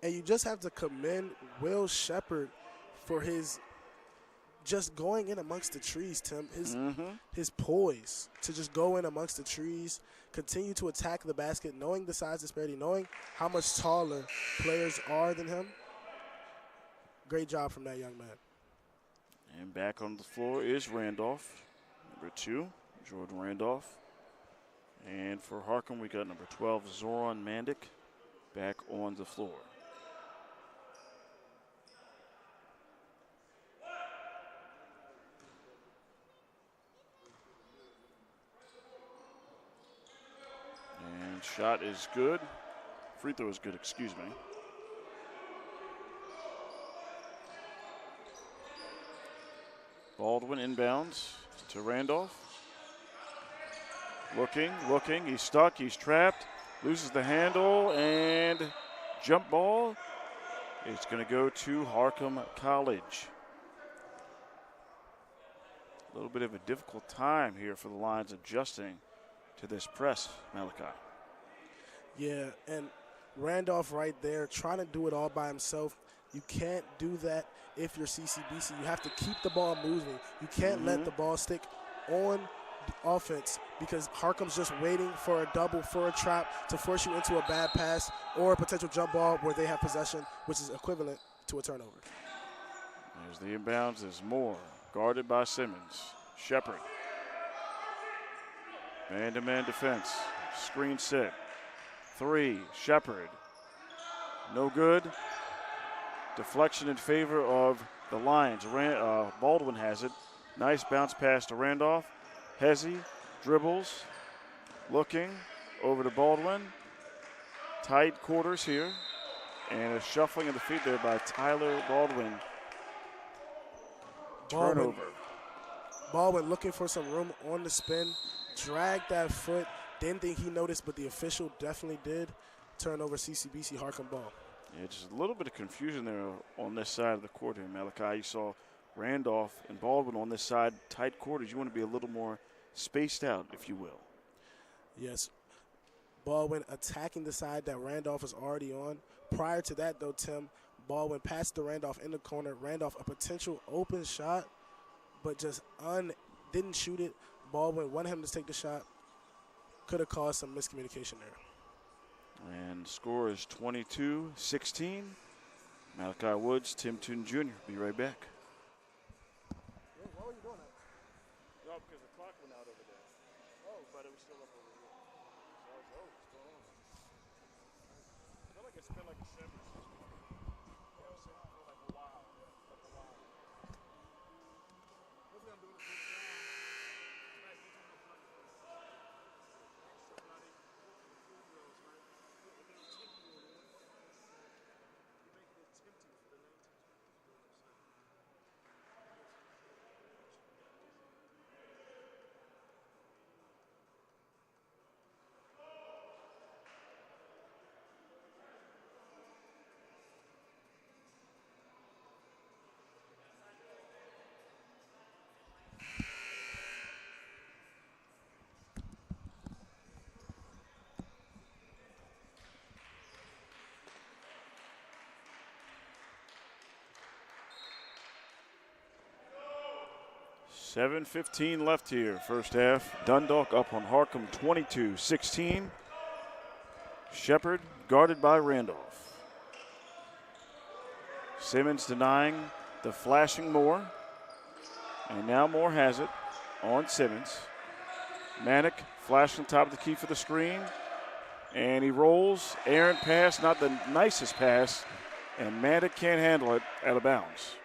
And you just have to commend Will Shepard for his just going in amongst the trees, Tim. His poise to just go in amongst the trees, continue to attack the basket, knowing the size disparity, knowing how much taller players are than him. Great job from that young man. And back on the floor is Randolph, number 2, Jordan Randolph. And for Harcum, we got number 12, Zoran Mandik, back on the floor. And shot is good. Free throw is good, excuse me. Baldwin inbounds to Randolph. Looking, he's stuck, he's trapped, loses the handle, and jump ball. It's going to go to Harcum College. A little bit of a difficult time here for the Lions adjusting to this press, Malachi. Yeah, and Randolph right there trying to do it all by himself. You can't do that if you're CCBC. You have to keep the ball moving. You can't let the ball stick on the offense because Harcum's just waiting for a double, for a trap to force you into a bad pass or a potential jump ball where they have possession, which is equivalent to a turnover. There's the inbounds. There's Moore, guarded by Simmons. Shepard. Man-to-man defense. Screen set. 3, Shepard. No good. Deflection in favor of the Lions. Baldwin has it. Nice bounce pass to Randolph. Hezzy dribbles. Looking over to Baldwin. Tight quarters here. And a shuffling of the feet there by Tyler Baldwin. Turnover. Baldwin looking for some room on the spin. Dragged that foot. Didn't think he noticed, but the official definitely did. Turnover CCBC Harcum ball. Yeah, just a little bit of confusion there on this side of the court here, Malachi. You saw Randolph and Baldwin on this side, tight quarters. You want to be a little more spaced out, if you will. Yes. Baldwin attacking the side that Randolph is already on. Prior to that, though, Tim, Baldwin passed to Randolph in the corner. Randolph, a potential open shot, but just didn't shoot it. Baldwin wanted him to take the shot. Could have caused some miscommunication there. And score is 22-16. Malachi Woods, Tim Tootin Jr. Be right back. Why were you doing that? No, because the clock went out over there. Oh, but it was still up over here. So I was, what's going on? I feel like it's been like a 7 or 6 weeks. Yeah, so for like a while. Hopefully I'm doing a good job. 7:15 left here, first half. Dundalk up on Harcum 22-16. Shepard guarded by Randolph. Simmons denying the flashing Moore. And now Moore has it on Simmons. Manick flashing top of the key for the screen. And he rolls. Errant pass, not the nicest pass. And Manick can't handle it out of bounds.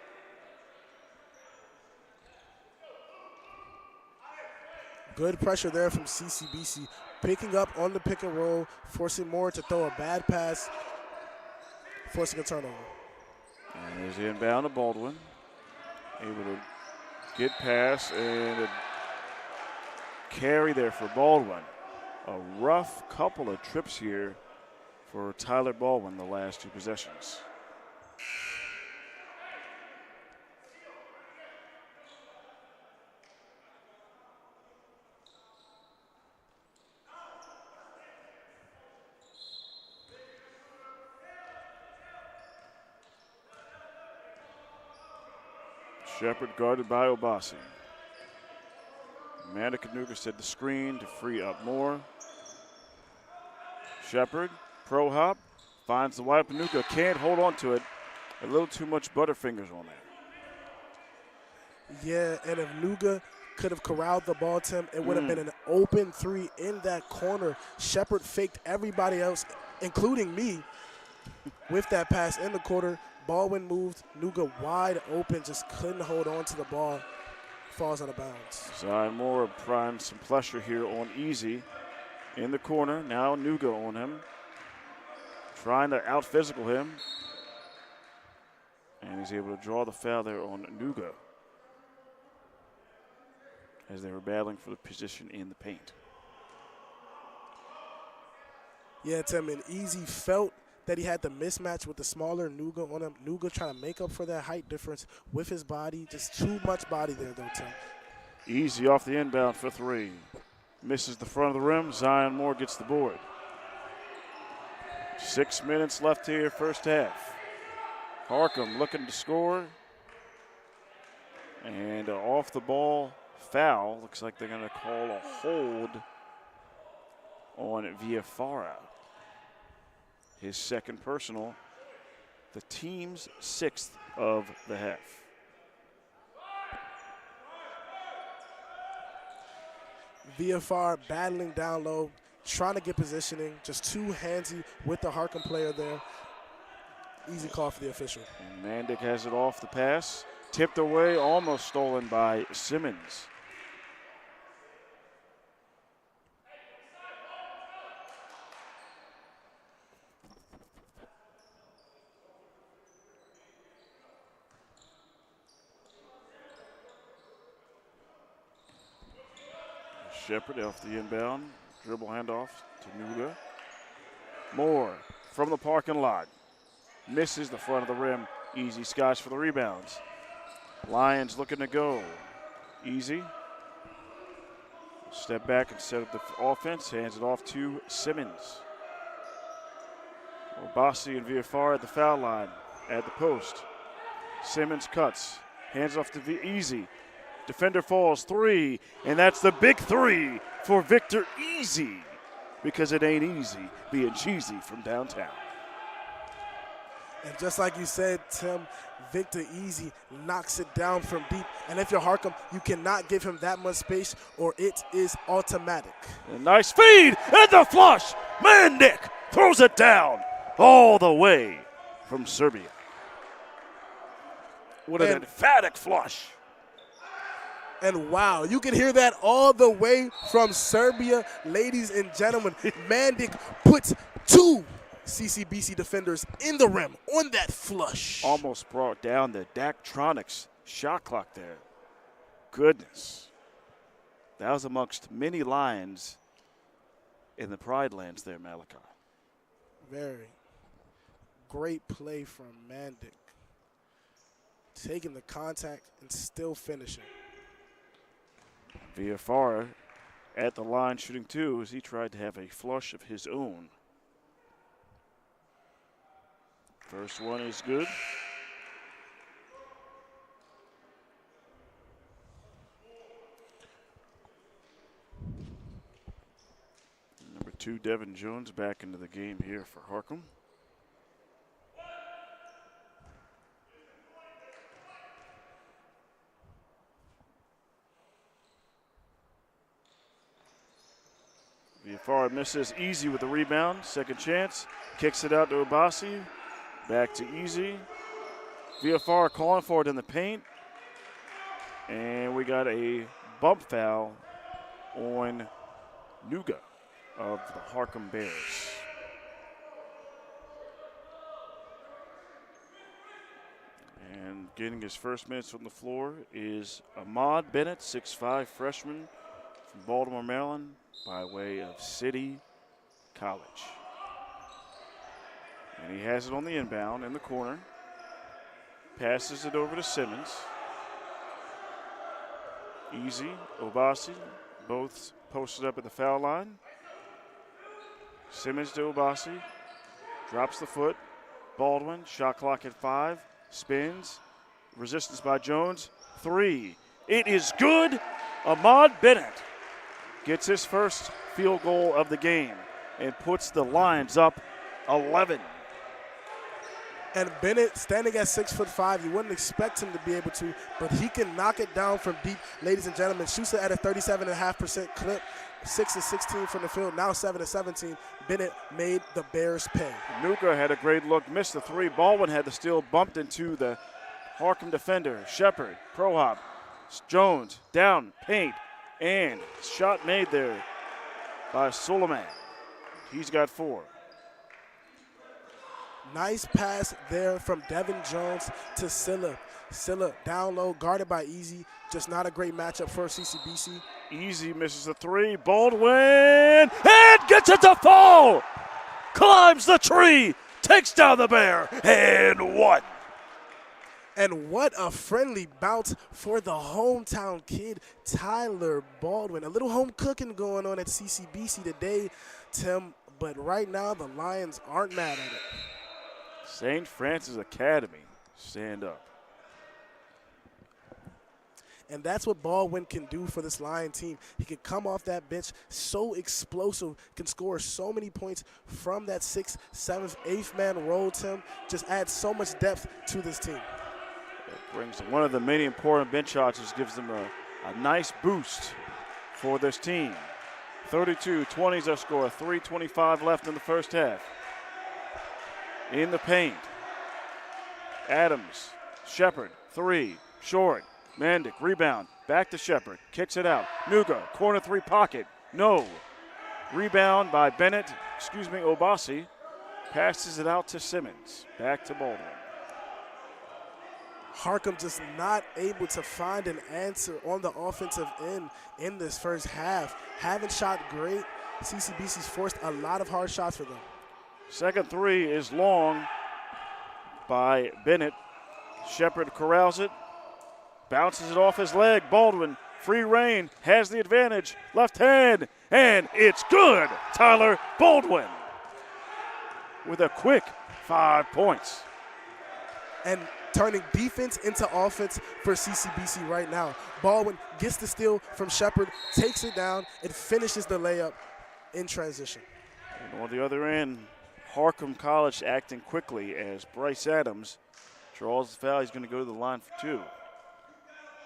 Good pressure there from CCBC. Picking up on the pick and roll, forcing Moore to throw a bad pass, forcing a turnover. And there's the inbound to Baldwin. Able to get past and a carry there for Baldwin. A rough couple of trips here for Tyler Baldwin the last two possessions. Shepard guarded by Obasi. Manikanuga said the screen to free up Moore. Shepard, pro hop, finds the wide Panuka, can't hold on to it. A little too much Butterfingers on there. Yeah, and if Nuga could have corralled the ball to him, it would have been an open three in that corner. Shepard faked everybody else, including me, with that pass in the quarter. Baldwin moved, Nuga wide open, just couldn't hold on to the ball. Falls out of bounds. Zion Moore applying some pressure here on Easy in the corner. Now Nuga on him, trying to out-physical him. And he's able to draw the foul there on Nuga as they were battling for the position in the paint. Yeah, Tim, and Easy felt that he had the mismatch with the smaller Nuga on him. Nuga trying to make up for that height difference with his body. Just too much body there, though, Tim. Easy off the inbound for three. Misses the front of the rim. Zion Moore gets the board. 6 minutes left here, first half. Harcum looking to score. And off the ball foul. Looks like they're going to call a hold on Viafara. His second personal, the team's sixth of the half. VFR battling down low, trying to get positioning, just too handsy with the Harcum player there. Easy call for the official. And Mandick has it off the pass, tipped away, almost stolen by Simmons. Shepard off the inbound, dribble handoff to Nuga. Moore from the parking lot, misses the front of the rim. Easy Scotch for the rebounds. Lions looking to go. Easy. Step back and set up the offense, hands it off to Simmons. Obasi and Viafara at the foul line, at the post. Simmons cuts, hands off to Easy. Defender falls, three, and that's the big three for Victor Easy, because it ain't easy being cheesy from downtown. And just like you said, Tim, Victor Easy knocks it down from deep. And if you're Harcum, you cannot give him that much space or it is automatic. A nice feed and the flush. Mandick throws it down all the way from Serbia. What an emphatic flush. And wow, you can hear that all the way from Serbia. Ladies and gentlemen, Mandick puts two CCBC defenders in the rim on that flush. Almost brought down the Daktronics shot clock there. Goodness. That was amongst many Lions in the Pride Lands there, Malachi. Very great play from Mandick. Taking the contact and still finishing. Viafara at the line shooting two as he tried to have a flush of his own. First one is good. 32, Devin Jones back into the game here for Harcum. Viafara misses Easy with the rebound. Second chance. Kicks it out to Obasi. Back to Easy. Viafara calling for it in the paint. And we got a bump foul on Nuga of the Harcum Bears. And getting his first minutes on the floor is Ahmad Bennett, 6'5" freshman from Baltimore, Maryland, by way of City College. And he has it on the inbound in the corner. Passes it over to Simmons. Easy, Obasi, both posted up at the foul line. Simmons to Obasi, drops the foot. Baldwin, shot clock at 5, spins. Resistance by Jones, 3. It is good. Ahmad Bennett gets his first field goal of the game and puts the Lions up 11. And Bennett, standing at 6'5", you wouldn't expect him to be able to, but he can knock it down from deep, ladies and gentlemen. Shoots it at a 37.5% clip, 6 of 16 from the field, now 7 of 17. Bennett made the Bears pay. Nuka had a great look, missed the 3. Baldwin had the steal, bumped into the Harcum defender. Shepard, pro hop. Jones, down, paint, and shot made there by Suleiman. He's got 4. Nice pass there from Devin Jones to Silla. Silla down low, guarded by Easy. Just not a great matchup for CCBC. Easy misses the 3. Baldwin and gets it to fall. Climbs the tree, takes down the Bear, and 1. And what a friendly bounce for the hometown kid, Tyler Baldwin. A little home cooking going on at CCBC today, Tim. But right now, the Lions aren't mad at it. St. Francis Academy, stand up. And that's what Baldwin can do for this Lion team. He can come off that bench, so explosive, can score so many points from that 6th, 7th, 8th man role, Tim. Just adds so much depth to this team. It brings one of the many important bench shots, just gives them a nice boost for this team. 32-20 is our score, 3:25 left in the first half. In the paint, Adams, Shepard, 3, short, Mandic, rebound, back to Shepard, kicks it out, Nuga, corner 3 pocket, no. Rebound by Obasi, passes it out to Simmons, back to Baldwin. Harcum just not able to find an answer on the offensive end in this first half. Haven't shot great. CCBC's forced a lot of hard shots for them. Second 3 is long by Bennett. Shepard corrals it, bounces it off his leg. Baldwin, free reign, has the advantage. Left hand, and it's good. Tyler Baldwin with a quick 5 points. And turning defense into offense for CCBC right now. Baldwin gets the steal from Shepard, takes it down, and finishes the layup in transition. And on the other end, Harcum College acting quickly as Bryce Adams draws the foul. He's going to go to the line for 2.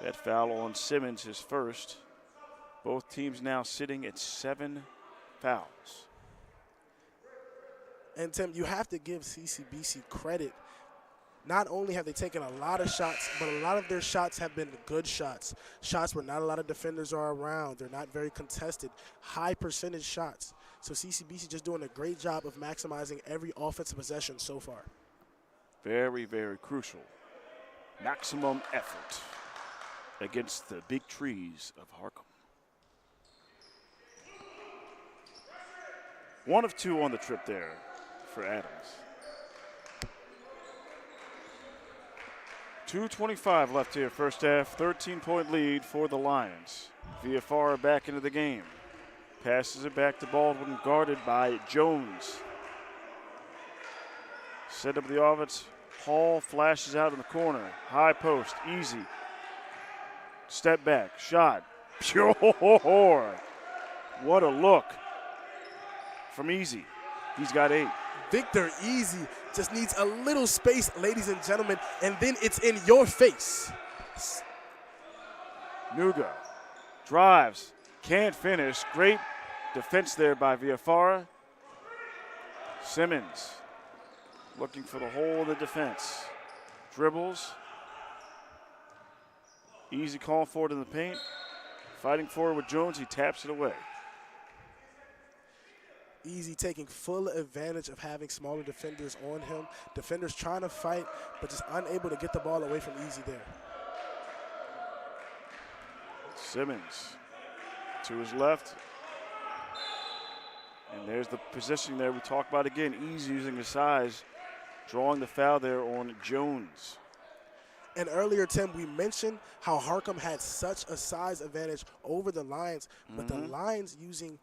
That foul on Simmons, his first. Both teams now sitting at 7 fouls. And Tim, you have to give CCBC credit. Not only have they taken a lot of shots, but a lot of their shots have been good shots. Shots where not a lot of defenders are around. They're not very contested. High percentage shots. So CCBC just doing a great job of maximizing every offensive possession so far. Very, very crucial. Maximum effort against the big trees of Harcum. 1 of 2 on the trip there for Adams. 2:25 left here, first half. 13-point lead for the Lions. Viafara back into the game. Passes it back to Baldwin, guarded by Jones. Set up the offense. Hall flashes out in the corner. High post, Easy. Step back, shot. Pure. What a look from Easy. He's got 8. Victor Easy just needs a little space, ladies and gentlemen, and then it's in your face. Nuga drives, can't finish. Great defense there by Villafara. Simmons looking for the hole in the defense. Dribbles. Easy calling for it in the paint. Fighting for it with Jones. He taps it away. Easy taking full advantage of having smaller defenders on him. Defenders trying to fight, but just unable to get the ball away from Easy there. Simmons to his left. And there's the positioning there we talked about again. Easy using his size, drawing the foul there on Jones. And earlier, Tim, we mentioned how Harcum had such a size advantage over the Lions, but the Lions using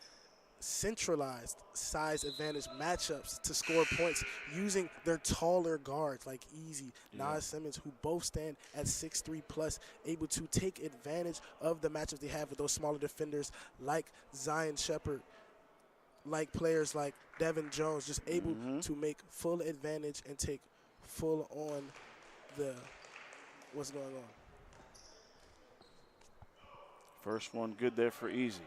centralized size advantage matchups to score points using their taller guards like Easy, Nas Simmons, who both stand at 6'3 plus, able to take advantage of the matchups they have with those smaller defenders like Zion Shepherd, like players like Devin Jones, just able to make full advantage and take full on the what's going on. First one good there for Easy.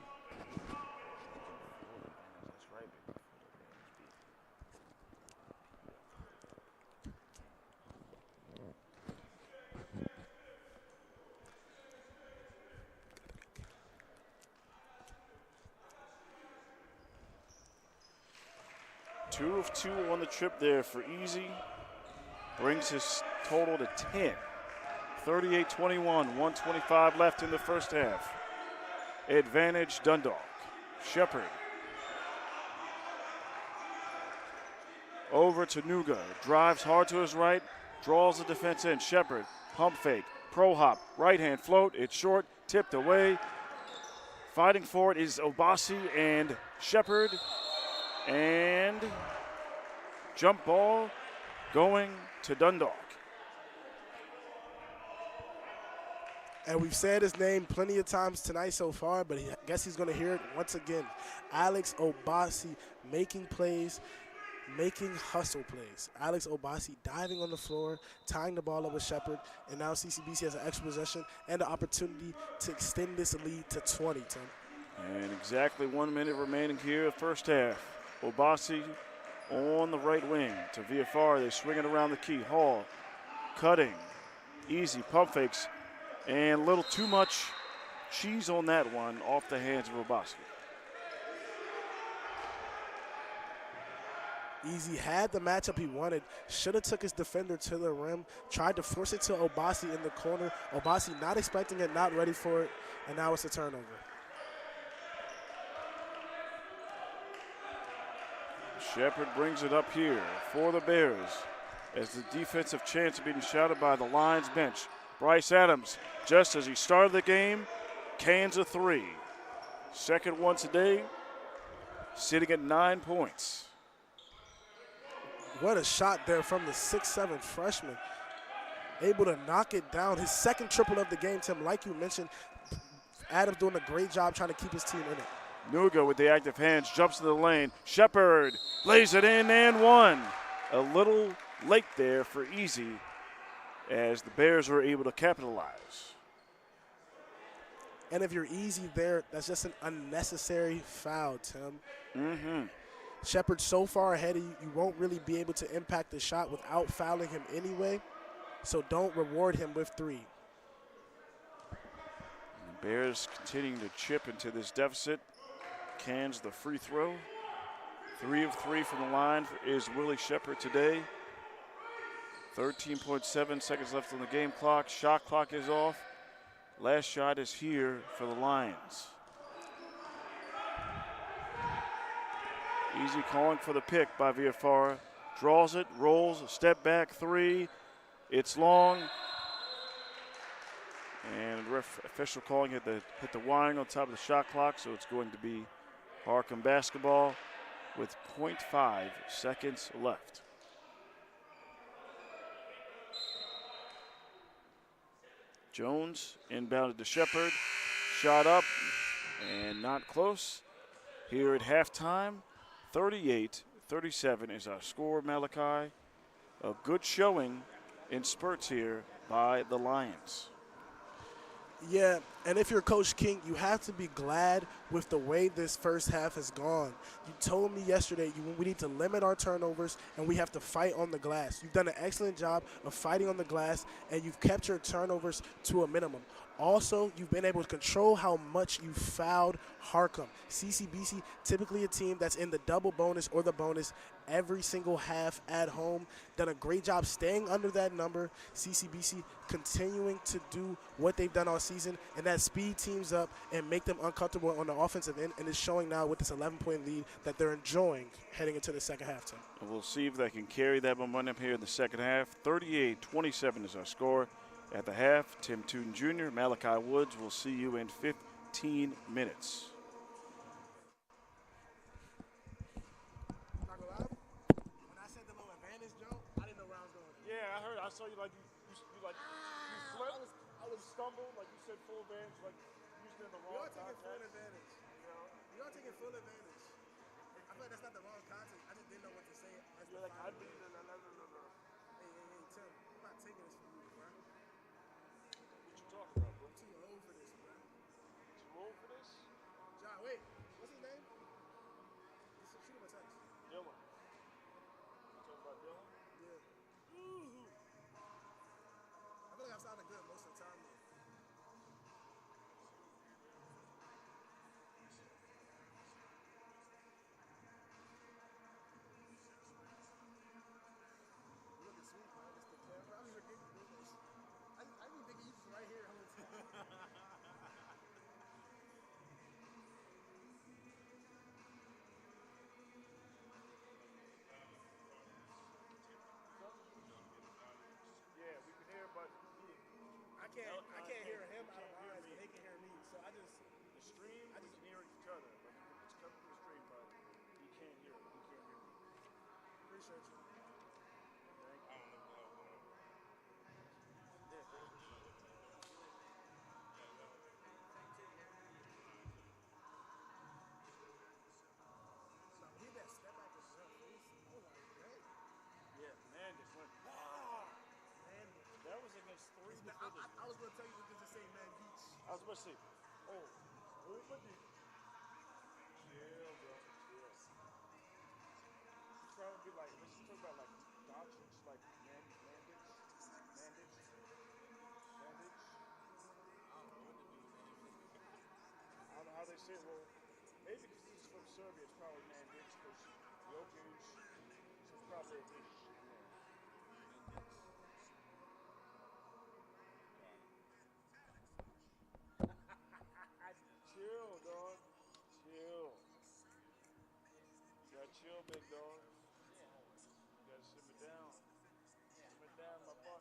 Two of 2 on the trip there for Easy. Brings his total to 10. 38-21, 125 left in the first half. Advantage Dundalk. Shepherd. Over to Nuga. Drives hard to his right. Draws the defense in. Shepherd. Pump fake. Pro hop. Right hand float. It's short. Tipped away. Fighting for it is Obasi and Shepherd. And jump ball going to Dundalk. And we've said his name plenty of times tonight so far, but I guess he's going to hear it once again. Alex Obasi making plays, making hustle plays. Alex Obasi diving on the floor, tying the ball up with Shepherd, and now CCBC has an extra possession and the opportunity to extend this lead to 20, Tim. And exactly 1 minute remaining here, first half. Obasi on the right wing to Villafara. They swing it around the key. Hall cutting. Easy pump fakes. And a little too much cheese on that one off the hands of Obasi. Easy had the matchup he wanted. Should have took his defender to the rim. Tried to force it to Obasi in the corner. Obasi not expecting it, not ready for it. And now it's a turnover. Shepherd brings it up here for the Bears as the defensive chants are being shouted by the Lions bench. Bryce Adams, just as he started the game, cans a 3. Second one today, sitting at 9 points. What a shot there from the 6'7 freshman. Able to knock it down. His second triple of the game, Tim, like you mentioned. Adams doing a great job trying to keep his team in it. Nuga with the active hands, jumps to the lane. Shepherd lays it in and one. A little late there for Easy as the Bears were able to capitalize. And if you're Easy there, that's just an unnecessary foul, Tim. Shepherd so far ahead of you, you won't really be able to impact the shot without fouling him anyway. So don't reward him with 3. The Bears continuing to chip into this deficit. Cans the free throw. 3 of 3 from the line is Willie Shepherd today. 13.7 seconds left on the game clock. Shot clock is off. Last shot is here for the Lions. Easy calling for the pick by Villafara. Draws it, rolls, step back 3. It's long. And official calling hit the wiring on top of the shot clock, so it's going to be Harcum basketball with 0.5 seconds left. Jones inbounded to Shepherd. Shot up and not close. Here at halftime, 38-37 is our score, Malachi. A good showing in spurts here by the Lions. Yeah, and if you're Coach King, you have to be glad with the way this first half has gone. You told me yesterday we need to limit our turnovers and we have to fight on the glass. You've done an excellent job of fighting on the glass, and you've kept your turnovers to a minimum. Also, you've been able to control how much you fouled Harcum. CCBC, typically a team that's in the double bonus or the bonus every single half at home. Done a great job staying under that number. CCBC continuing to do what they've done all season, and that speed teams up and make them uncomfortable on the offensive end, and it's showing now with this 11-point lead that they're enjoying heading into the second half, Tim. And we'll see if they can carry that momentum here in the second half. 38-27 is our score. At the half, Tim Tootin Jr., Malachi Woods will see you in 15 minutes. Not gonna lie, when I said the low advantage, Joe, I didn't know where I was going. Yeah, I heard. I saw you like you flipped. I was Stumbled, like you said, full advantage, like using it in the We wrong are taking full context. advantage. We are taking full advantage. I feel like that's not the wrong context. I just didn't know what to say. As You're the like, final I'd be word. no. Hey, Tim, I'm not taking this from you, bro. What you talking about, bro? I'm too old for this, bro. Too old for this? John, wait, what's his name? Shoot him a text. Dylan. You talking about Dylan? Yeah. Ooh. I feel like I'm sounding good most of the time, though. You looking sweet, man. It's the camera. I'm even thinking you this. I didn't think you was right here. I was Yeah, we can hear, but I can't hear him out of eyes, but they can hear me. So I just, the stream, we can hear each other. Like, it's coming through the stream, but he can't hear it. He can't hear me. appreciate you. No, he had that step back was rough. I was like, hey, Yeah, man, just went. man. That was against three defenders. I was going to tell you to just say Man Beach. I was about to say, oh, hold my deep. Yeah, bro. Yeah. He's trying to be like, let's talk about like Doncic, like Mandich. I don't know how they say it. Well, maybe because he's from Serbia, it's probably Mandich, because Jokic, so it's probably a dish. Chill, dog. Chill. You gotta chill, big dog. You gotta simmer down. Simmer down, my boy.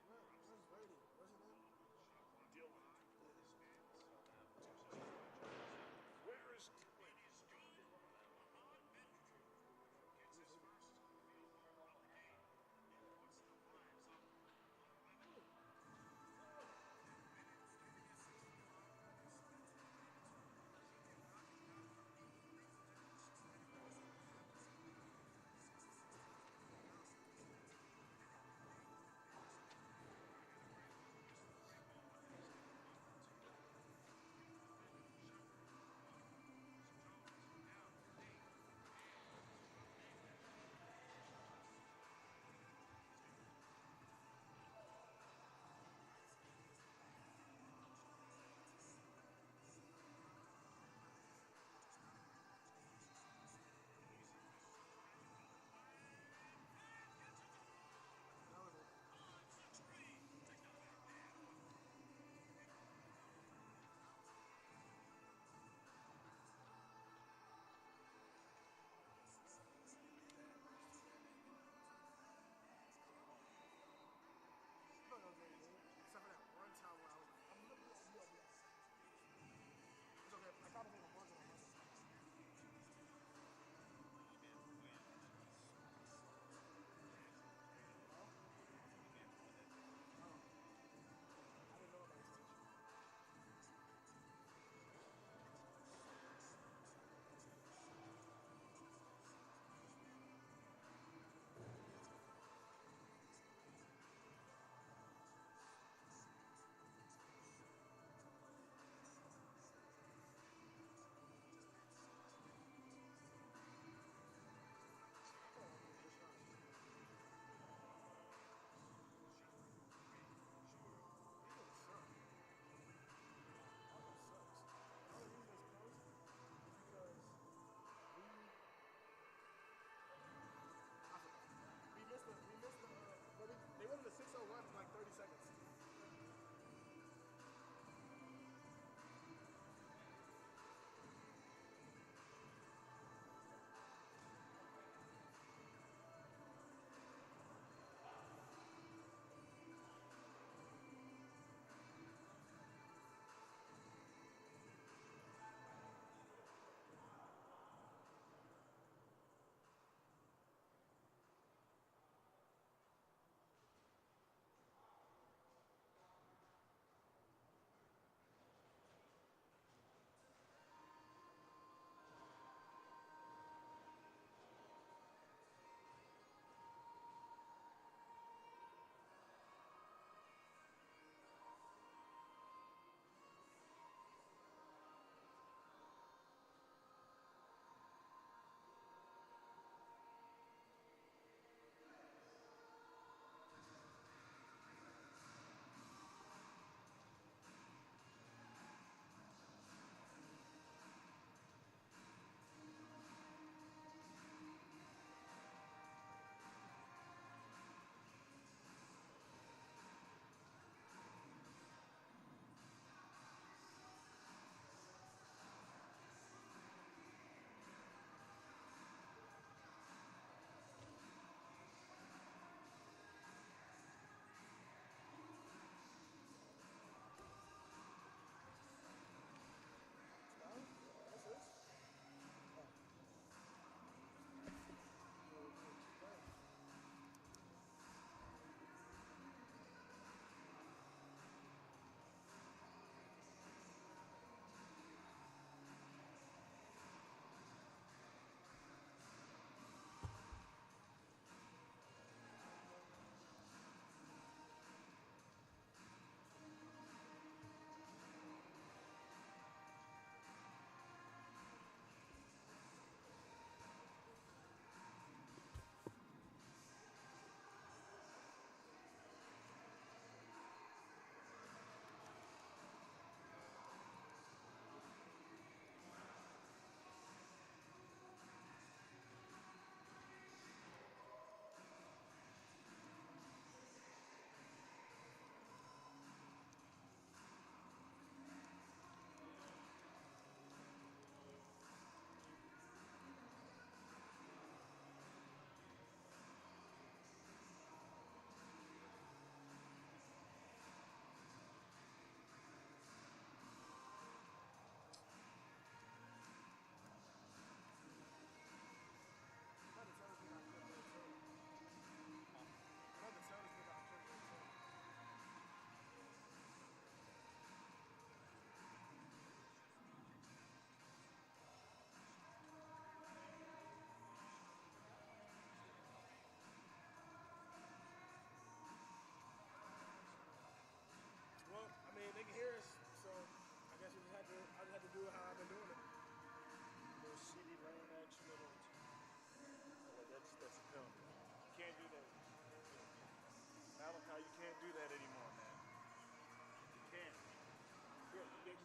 Where's Brady? Where's his name? Where is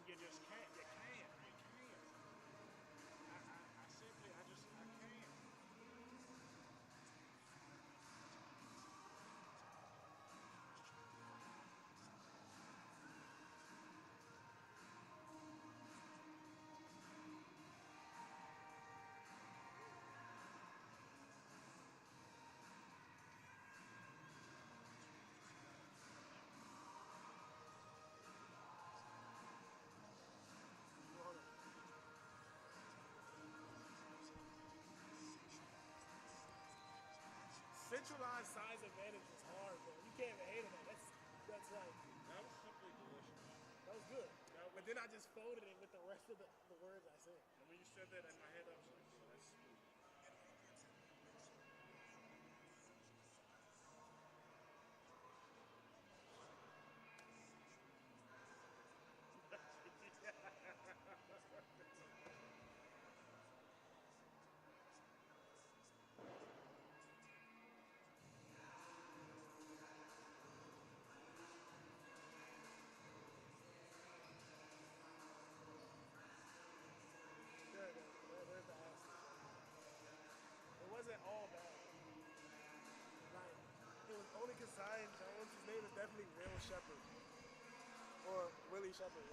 You just can't. You can't. You can't. I can't. Centralized size advantage is hard, man. You can't even hate on that. That's like That was simply delicious. that was good. That But was. then I just folded it with the rest of the words I said. And when you said that, in my head, I was like, "Yeah, that's smooth." There's the asses. It wasn't all bad. Like it was only Kasai Jones. His name is definitely Will Shepherd or Willie Shepherd.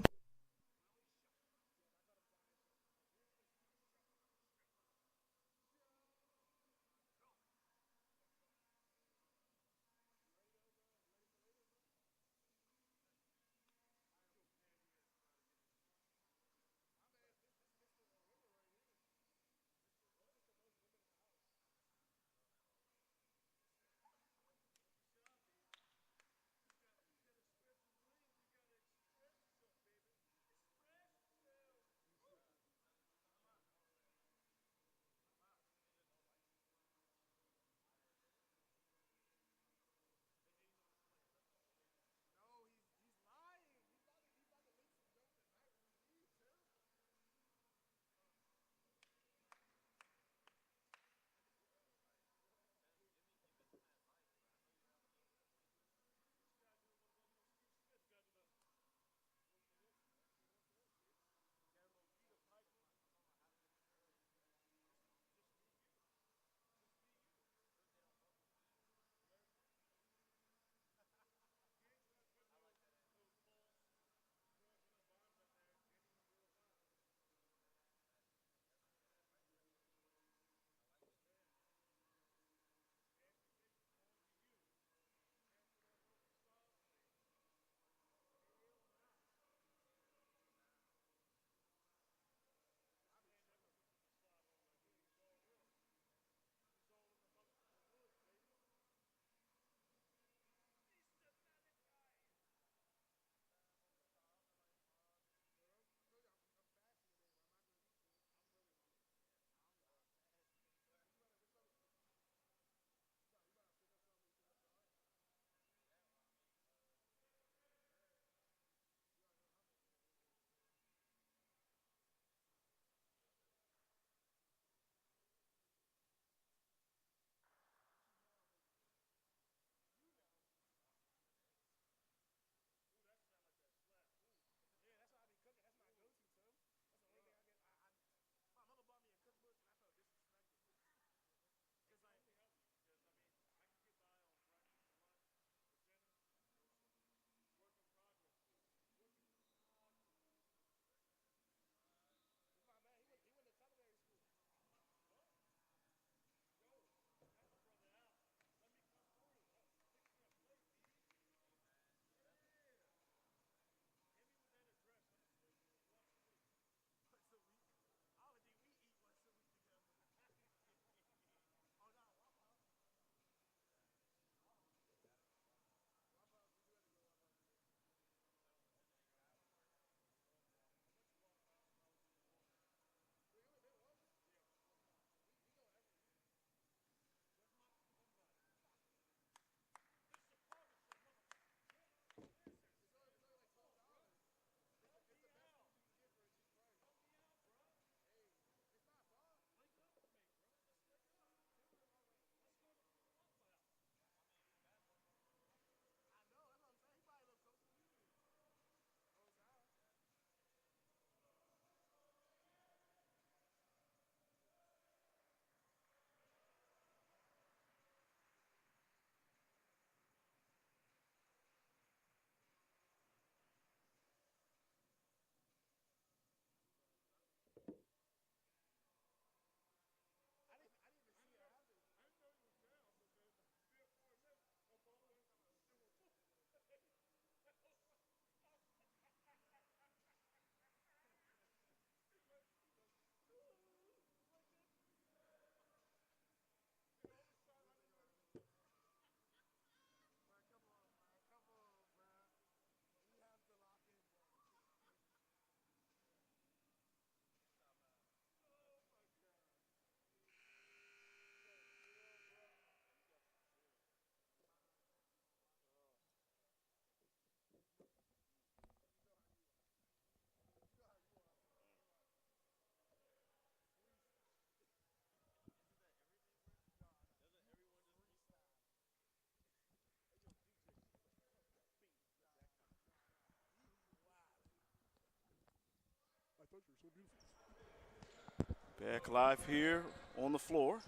touch her. So beautiful. Back live here on the floor.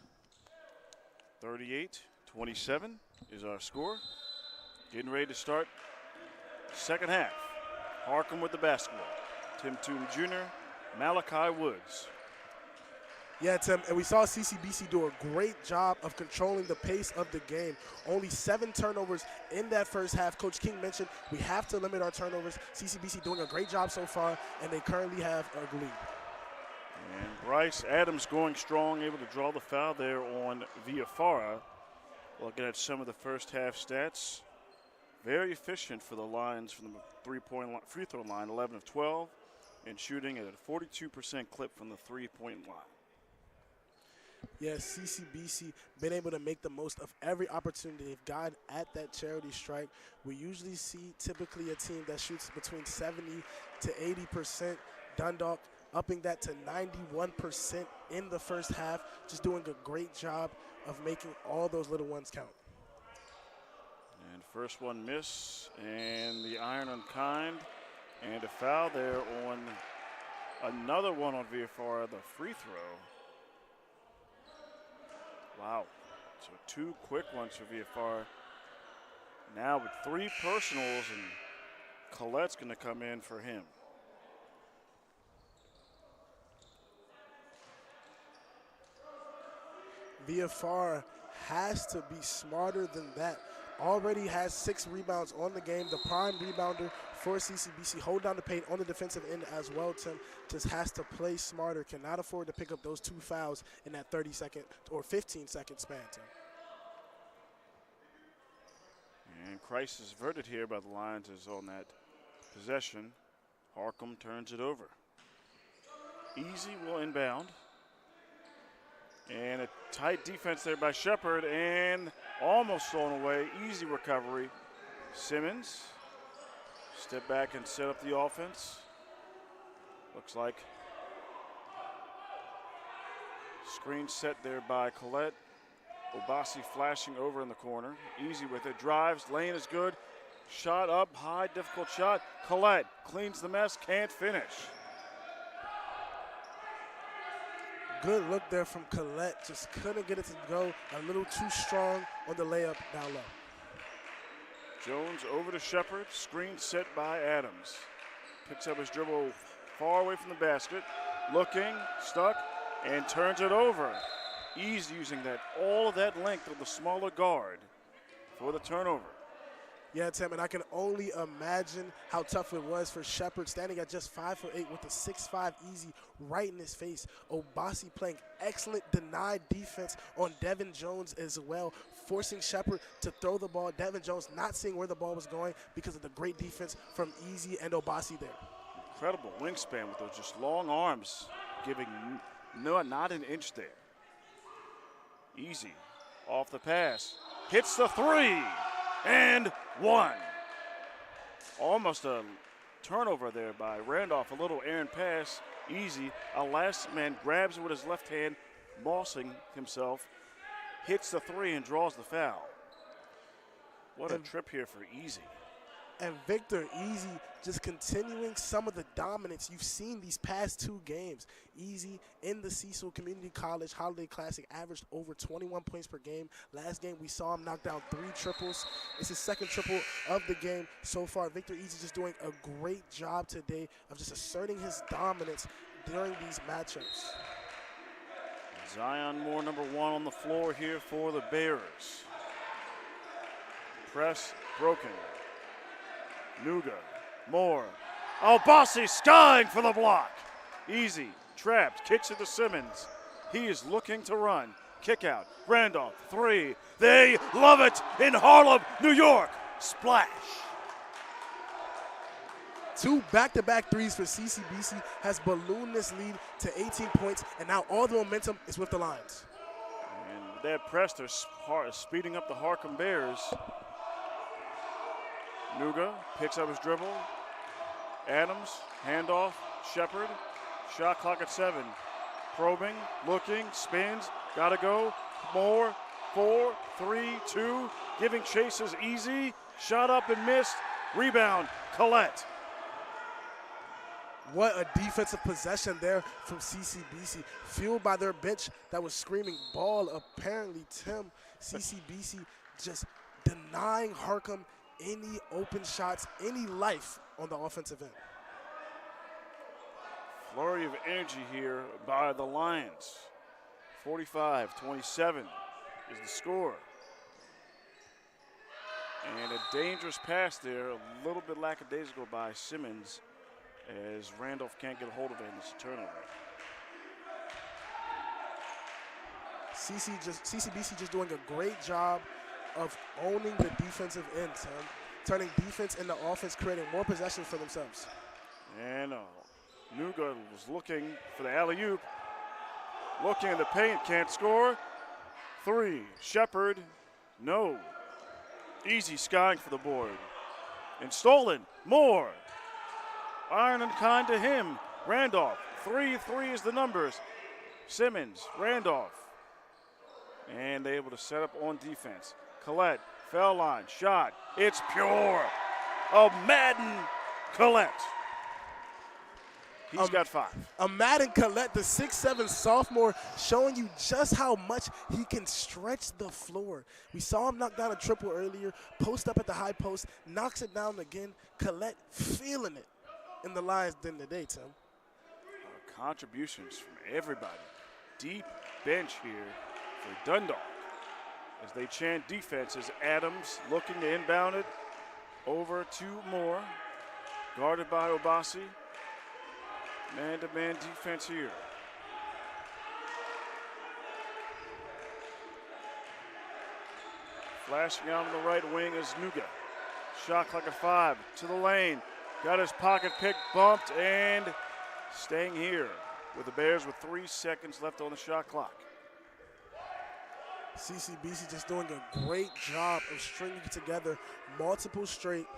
38-27 is our score. Getting ready to start second half. Harcum with the basketball. Tim Toon Jr., Malachi Woods. Yeah, Tim, and we saw CCBC do a great job of controlling the pace of the game. Only 7 turnovers in that first half. Coach King mentioned we have to limit our turnovers. CCBC doing a great job so far, and they currently have a lead. And Bryce Adams going strong, able to draw the foul there on Villafara. Looking at some of the first half stats. Very efficient for the Lions from the free throw line, 11 of 12, and shooting at a 42% clip from the three-point line. Yes, CCBC been able to make the most of every opportunity they've got at that charity strike. We usually see typically a team that shoots between 70 to 80%. Dundalk upping that to 91% in the first half, just doing a great job of making all those little ones count. And first one miss, and the iron unkind, and a foul there on another one on Villafara, the free throw. Wow, so 2 quick ones for Villafara. Now with 3 personals, and Colette's going to come in for him. Villafara has to be smarter than that. Already has 6 rebounds on the game. The prime rebounder for CCBC. Hold down the paint on the defensive end as well, Tim. Just has to play smarter. Cannot afford to pick up those 2 fouls in that 30-second or 15-second span, Tim. And crisis averted here by the Lions is on that possession. Harcum turns it over. Easy will inbound. And a tight defense there by Shepard, and almost thrown away. Easy recovery. Simmons, step back and set up the offense. Looks like screen set there by Colette. Obasi flashing over in the corner. Easy with it. Drives. Lane is good. Shot up high. Difficult shot. Colette cleans the mess. Can't finish. Good look there from Colette. Just couldn't get it to go. A little too strong on the layup down low. Jones over to Shepard. Screen set by Adams. Picks up his dribble far away from the basket. Looking, stuck, and turns it over. Easy using that, all of that length of the smaller guard for the turnover. Yeah, Tim, and I can only imagine how tough it was for Shepard, standing at just 5'8" with a 6'5" easy right in his face. Obasi playing excellent denied defense on Devin Jones as well, forcing Shepard to throw the ball. Devin Jones not seeing where the ball was going because of the great defense from Easy and Obasi there. Incredible wingspan with those just long arms, giving not an inch there. Easy off the pass, hits the 3. And 1. Almost a turnover there by Randolph. A little errant pass. Easy. A last man grabs it with his left hand, mossing himself. Hits the 3 and draws the foul. What a trip here for Easy. And Victor Easy just continuing some of the dominance you've seen these past 2 games. Easy in the Cecil Community College Holiday Classic averaged over 21 points per game. Last game we saw him knock down 3 triples. It's his 2nd triple of the game so far. Victor Easy just doing a great job today of just asserting his dominance during these matchups. Zion Moore, number 1 on the floor here for the Bears. Press broken. Nuga, Moore, Albasi skying for the block. Easy, trapped, kicks it to Simmons. He is looking to run. Kick out, Randolph, 3. They love it in Harlem, New York. Splash. 2 back-to-back threes for CCBC has ballooned this lead to 18 points, and now all the momentum is with the Lions. And with that press, they're speeding up the Harcum Bears. Nuga picks up his dribble. Adams, handoff, Shepard. Shot clock at 7. Probing, looking, spins, gotta go. More, 4, 3, 2. Giving chase is Easy. Shot up and missed. Rebound, Collette. What a defensive possession there from CCBC, fueled by their bench that was screaming ball. Apparently, Tim, CCBC just denying Harcum any open shots, any life on the offensive end. Flurry of energy here by the Lions. 45-27 is the score. And a dangerous pass there, a little bit lackadaisical by Simmons, as Randolph can't get a hold of it, and it's a turnover. CCBC just doing a great job of owning the defensive end, Tim. Turning defense into offense, creating more possessions for themselves. And Nuga was looking for the alley-oop. Looking in the paint, can't score. 3, Shepard, no. Easy skying for the board. And stolen, more. Iron and kind to him. Randolph, 3 is the numbers. Simmons, Randolph. And they're able to set up on defense. Collette, foul line, shot. It's pure. A Madden Collette. He's got 5. A Madden Collette, the 6'7" sophomore, showing you just how much he can stretch the floor. We saw him knock down a triple earlier, post up at the high post, knocks it down again. Collette feeling it in the Lions den today, Tim. Contributions from everybody. Deep bench here for Dundalk as they chant defense as Adams looking to inbound it over to Moore. Guarded by Obasi. Man-to-man defense here. Flashing out on the right wing is Nuga. Shot clock at 5 to the lane. Got his pocket pick bumped and staying here with the Bears with 3 seconds left on the shot clock. CCBC just doing a great job of stringing together multiple straight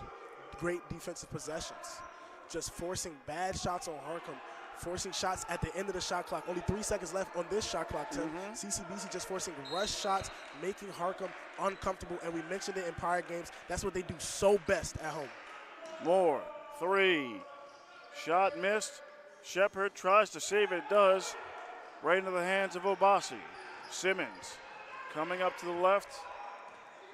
great defensive possessions. Just forcing bad shots on Harcum, forcing shots at the end of the shot clock. Only 3 seconds left on this shot clock, Tim. CCBC just forcing rush shots, making Harcum uncomfortable, and we mentioned it in prior games. That's what they do so best at home. Moore, 3. Shot missed. Shepard tries to save it, does. Right into the hands of Obasi. Simmons coming up to the left,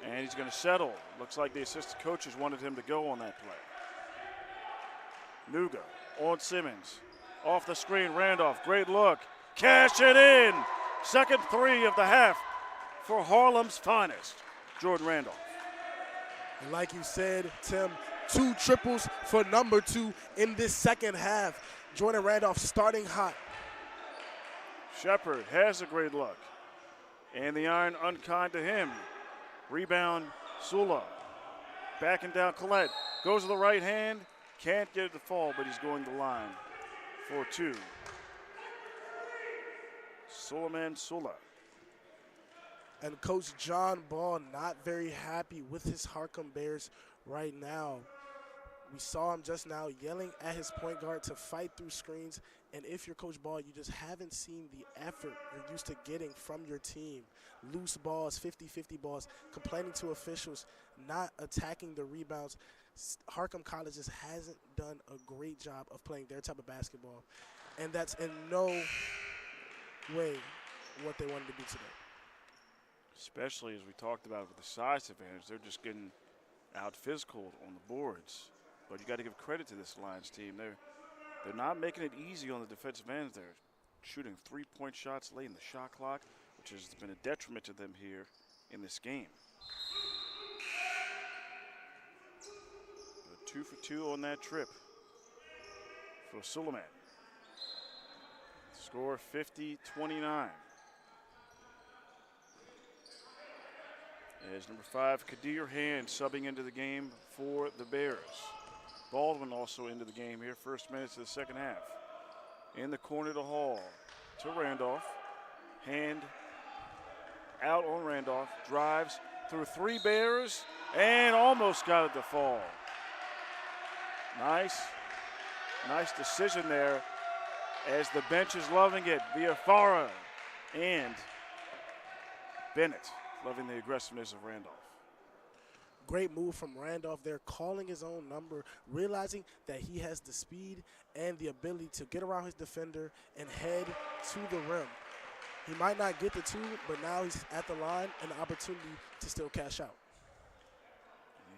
and he's going to settle. Looks like the assistant coaches wanted him to go on that play. Nuga on Simmons. Off the screen, Randolph, great look. Cash it in. Second 3 of the half for Harlem's finest, Jordan Randolph. And like you said, Tim, 2 triples for number 2 in this second half. Jordan Randolph starting hot. Shepard has a great look. And the iron unkind to him. Rebound, Sula. Backing down Collette. Goes to the right hand. Can't get it to fall, but he's going to the line for 2. Suleiman Sula. And Coach John Ball not very happy with his Harcum Bears right now. We saw him just now yelling at his point guard to fight through screens. And if you're Coach Ball, you just haven't seen the effort you're used to getting from your team. Loose balls, 50-50 balls, complaining to officials, not attacking the rebounds. Harcum College just hasn't done a great job of playing their type of basketball. And that's in no way what they wanted to do today. Especially as we talked about with the size advantage, they're just getting out physical on the boards. But you got to give credit to this Lions team. They're not making it easy on the defensive ends. They're shooting 3-point shots late in the shot clock, which has been a detriment to them here in this game. 2 for 2 on that trip for Suleiman. Score 50-29. As number 5, Kadir Hand subbing into the game for the Bears. Baldwin also into the game here, first minutes of the second half. In the corner to Hall, to Randolph. Hand out on Randolph, drives through 3 Bears, and almost got it to fall. Nice decision there as the bench is loving it via Farah and Bennett loving the aggressiveness of Randolph. Great move from Randolph there, calling his own number, realizing that he has the speed and the ability to get around his defender and head to the rim. He might not get the two, but now he's at the line and the opportunity to still cash out.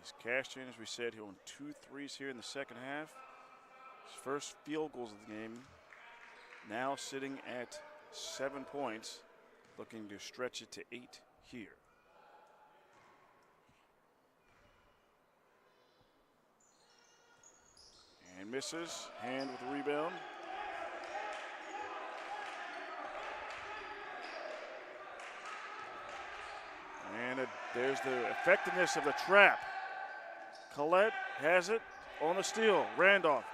He's cashed in, as we said, on 2 threes here in the second half. His first field goals of the game. Now sitting at 7 points, looking to stretch it to 8 here. And misses, Hand with the rebound. And there's the effectiveness of the trap. Collette has it on the steal. Randolph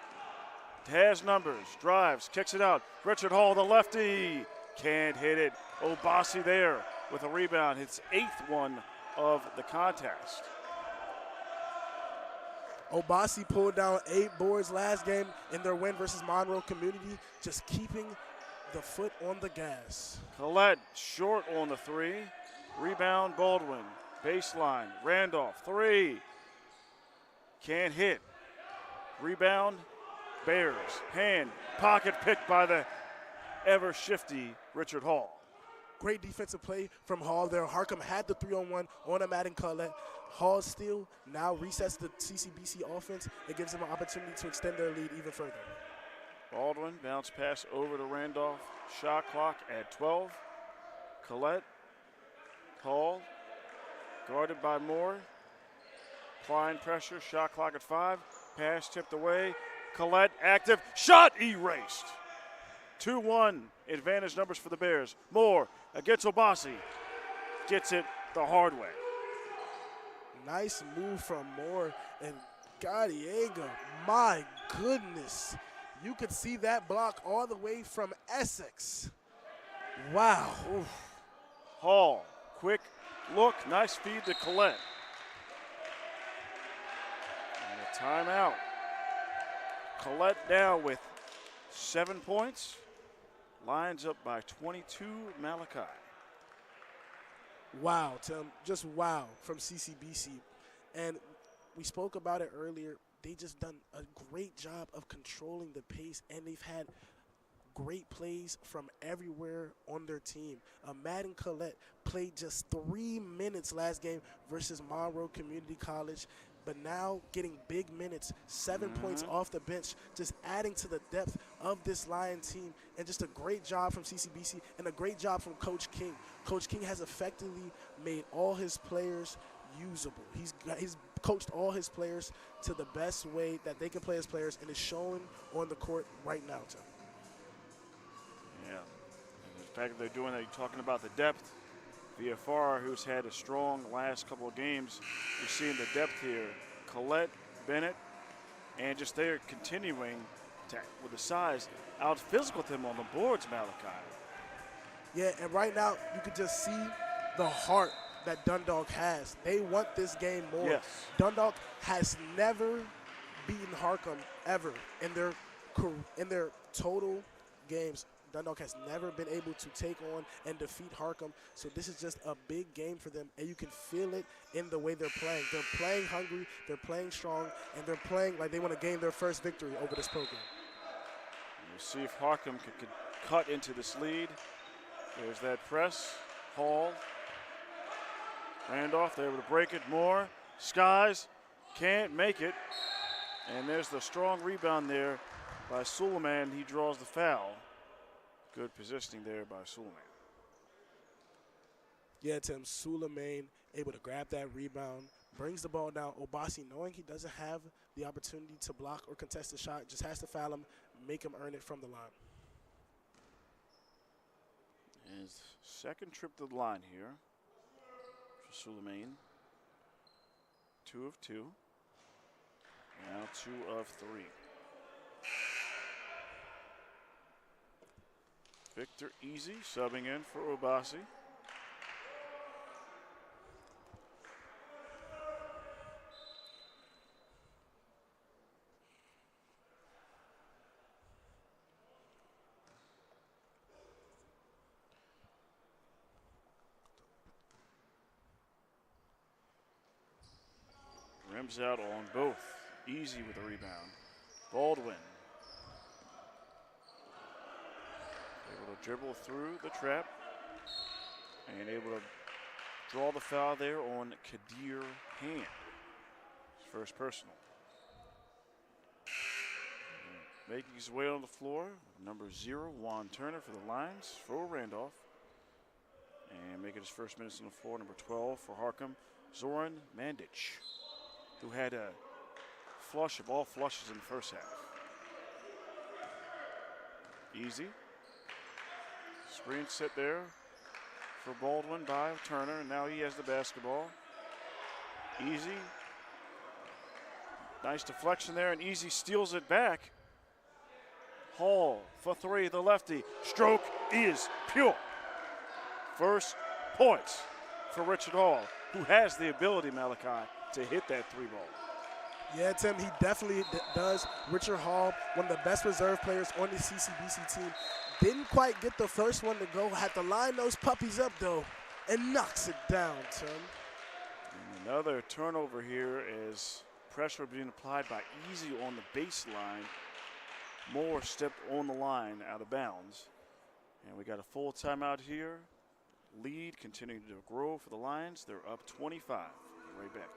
has numbers, drives, kicks it out. Richard Hall, the lefty, can't hit it. Obasi there with a rebound, his 8th one of the contest. Obasi pulled down 8 boards last game in their win versus Monroe Community, just keeping the foot on the gas. Collette short on the 3. Rebound, Baldwin. Baseline, Randolph, 3. Can't hit. Rebound, Bears. Hand, pocket picked by the ever shifty Richard Hall. Great defensive play from Hall there. Harcum had the 3-on-1 on him, adding Collette. Hall steal now resets the CCBC offense. It gives them an opportunity to extend their lead even further. Baldwin, bounce pass over to Randolph. Shot clock at 12. Collette, Hall, guarded by Moore. Applying pressure, shot clock at 5. Pass tipped away. Collette active, shot erased. 2-1, advantage numbers for the Bears. Moore against Obasi, gets it the hard way. Nice move from Moore and Gadiega. My goodness. You could see that block all the way from Essex. Wow. Oof. Hall, quick look, nice feed to Collette. And a timeout. Collette down with 7 points. Lines up by 22, Malachi. Wow, Tim, just wow from CCBC. And we spoke about it earlier. They just done a great job of controlling the pace, and they've had great plays from everywhere on their team. Madden Collette played just 3 minutes last game versus Monroe Community College, but now getting big minutes, 7 points off the bench, just adding to the depth of this Lion team, and just a great job from CCBC and a great job from Coach King. Coach King has effectively made all his players usable. He's coached all his players to the best way that they can play as players, and it's showing on the court right now, Tim. Yeah, and the fact that they're doing that, you're talking about the depth. VFR, who's had a strong last couple of games, you're seeing the depth here. Collette, Bennett, and just they're continuing to, with the size, out physical them on the boards, Malachi. Yeah, and right now you could just see the heart that Dundalk has. They want this game more. Yes. Dundalk has never beaten Harcum ever in their total games. Dundalk has never been able to take on and defeat Harcum, so this is just a big game for them, and you can feel it in the way they're playing. They're playing hungry, they're playing strong, and they're playing like they want to gain their first victory over this program. We'll see if Harcum can cut into this lead. There's that press. Hall. Randolph, they're able to break it. Moore. Skies can't make it. And there's the strong rebound there by Suleiman. He draws the foul. Good positioning there by Suleiman. Yeah, Tim, Suleiman able to grab that rebound, brings the ball down. Obasi, knowing he doesn't have the opportunity to block or contest the shot, just has to foul him, make him earn it from the line. His second trip to the line here for Suleiman. 2 of 2. Now 2 of 3. Victor Easy subbing in for Obasi. Rims out on both. Easy with the rebound. Baldwin. Able to dribble through the trap. And able to draw the foul there on Kadir Hand. His first personal. Making his way on the floor, number 0, Juan Turner for the Lions, for Randolph. And making his first minutes on the floor, number 12 for Harcum, Zoran Mandic, who had a flush of all flushes in the first half. Easy. Screen set there for Baldwin by Turner, and now he has the basketball. Easy. Nice deflection there, and Easy steals it back. Hall for 3, the lefty. Stroke is pure. First points for Richard Hall, who has the ability, Malachi, to hit that 3-ball. Yeah, Tim, he definitely does. Richard Hall, one of the best reserve players on the CCBC team. Didn't quite get the first one to go. Had to line those puppies up, though, and knocks it down, Tim. And another turnover here as pressure being applied by Easy on the baseline. Moore stepped on the line out of bounds. And we got a full timeout here. Lead continuing to grow for the Lions. They're up 25. Right back.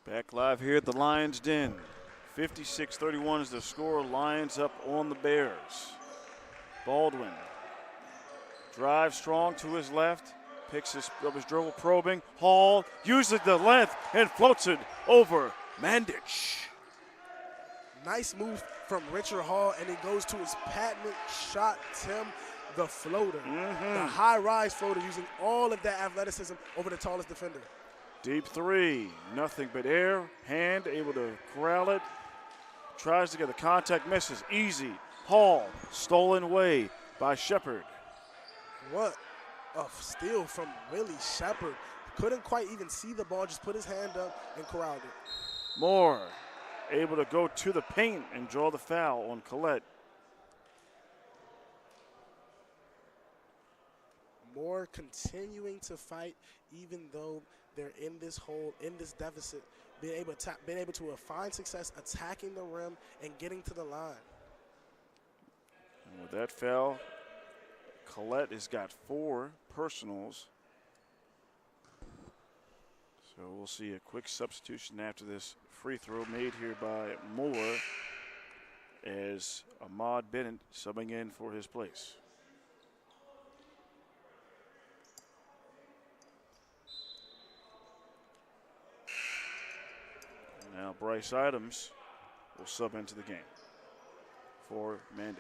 Back live here at the Lions Den. 56-31 is the score. Lions up on the Bears. Baldwin drives strong to his left. Picks up his dribble, probing. Hall uses the length and floats it over Mandic. Nice move from Richard Hall, and it goes to his patented shot, Tim, the floater. The high-rise floater, using all of that athleticism over the tallest defender. Deep 3, nothing but air. Hand able to corral it. Tries to get the contact, misses. Easy. Hall stolen away by Shepard. What a steal from Willie Shepard. Couldn't quite even see the ball, just put his hand up and corralled it. Moore able to go to the paint and draw the foul on Collette. Moore continuing to fight even though they're in this hole, in this deficit, being able to find success attacking the rim and getting to the line. And with that foul, Collette has got 4 personals. So we'll see a quick substitution after this free throw made here by Moore as Ahmad Bennett subbing in for his place. Now Bryce Adams will sub into the game for Mandic.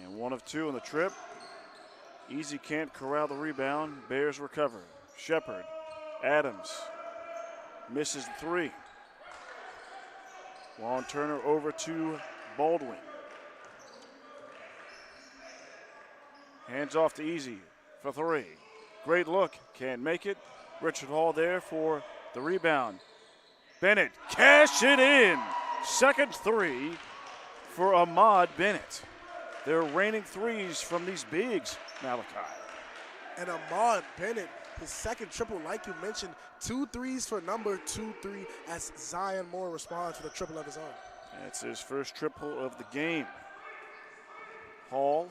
And 1 of 2 on the trip. Easy can't corral the rebound. Bears recover. Shepard, Adams misses the 3. Juan Turner over to Baldwin. Hands off to Easy for 3. Great look, can't make it. Richard Hall there for the rebound. Bennett cash it in. Second 3 for Ahmad Bennett. They're raining threes from these bigs, Malachi. And Ahmad Bennett, his second triple, like you mentioned, 2 threes for number 2-3 as Zion Moore responds with a triple of his own. That's his first triple of the game. Hall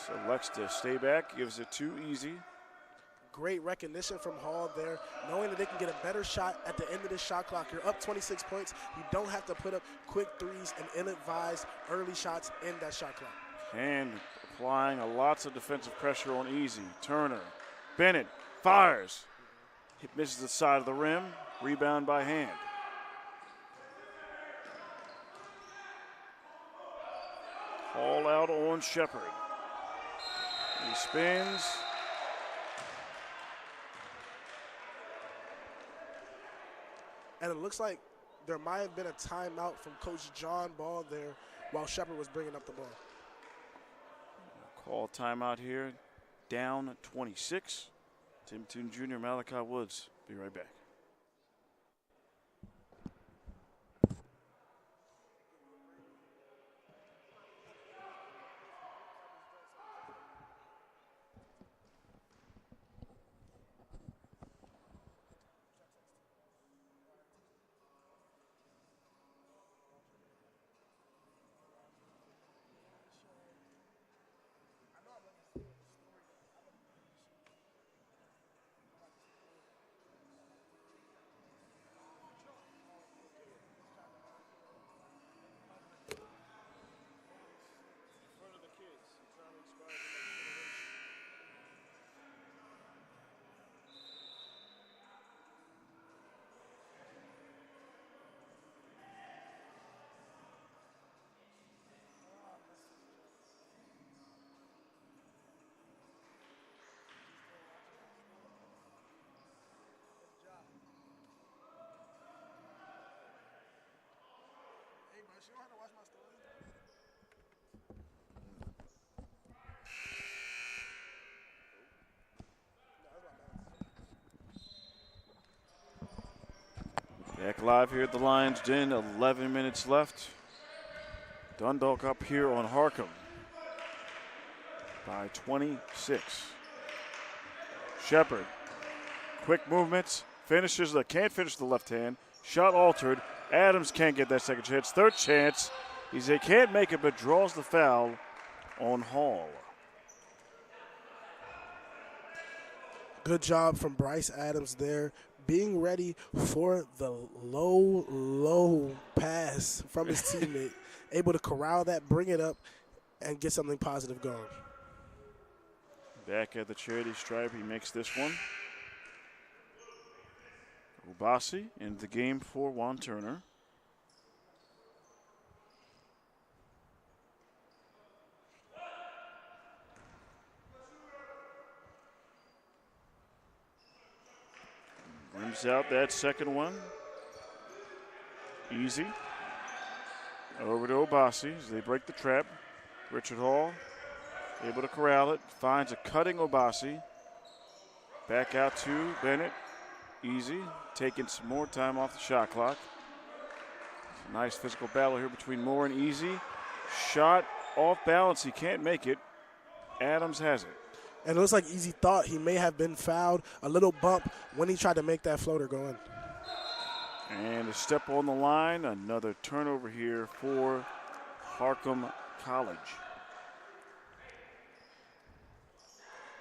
selects to stay back, gives it to Easy. Great recognition from Hall there, knowing that they can get a better shot at the end of this shot clock. You're up 26 points. You don't have to put up quick threes and ill-advised early shots in that shot clock. And applying lots of defensive pressure on Easy. Turner, Bennett fires. It misses the side of the rim. Rebound by Hand. Hall out on Shepard. He spins. And it looks like there might have been a timeout from Coach John Ball there while Shepard was bringing up the ball. Call timeout here. Down 26. Tim Toon Jr., Malachi Woods. Be right back. You don't have to watch my story. Back live here at the Lions Den, 11 minutes left. Dundalk up here on Harcum by 26. Shepard, quick movements, finishes, can't finish the left hand, shot altered. Adams can't get that second chance. Third chance, he can't make it but draws the foul on Hall. Good job from Bryce Adams there, being ready for the low pass from his teammate, able to corral that, bring it up, and get something positive going. Back at the charity stripe, he makes this one. Obasi in the game for Juan Turner. Rims out that second one. Easy. Over to Obasi as they break the trap. Richard Hall able to corral it. Finds a cutting Obasi. Back out to Bennett. Easy. Taking some more time off the shot clock. Nice physical battle here between Moore and Easy. Shot off balance. He can't make it. Adams has it. And it looks like Easy thought he may have been fouled. A little bump when he tried to make that floater go in. And a step on the line. Another turnover here for Harcum College.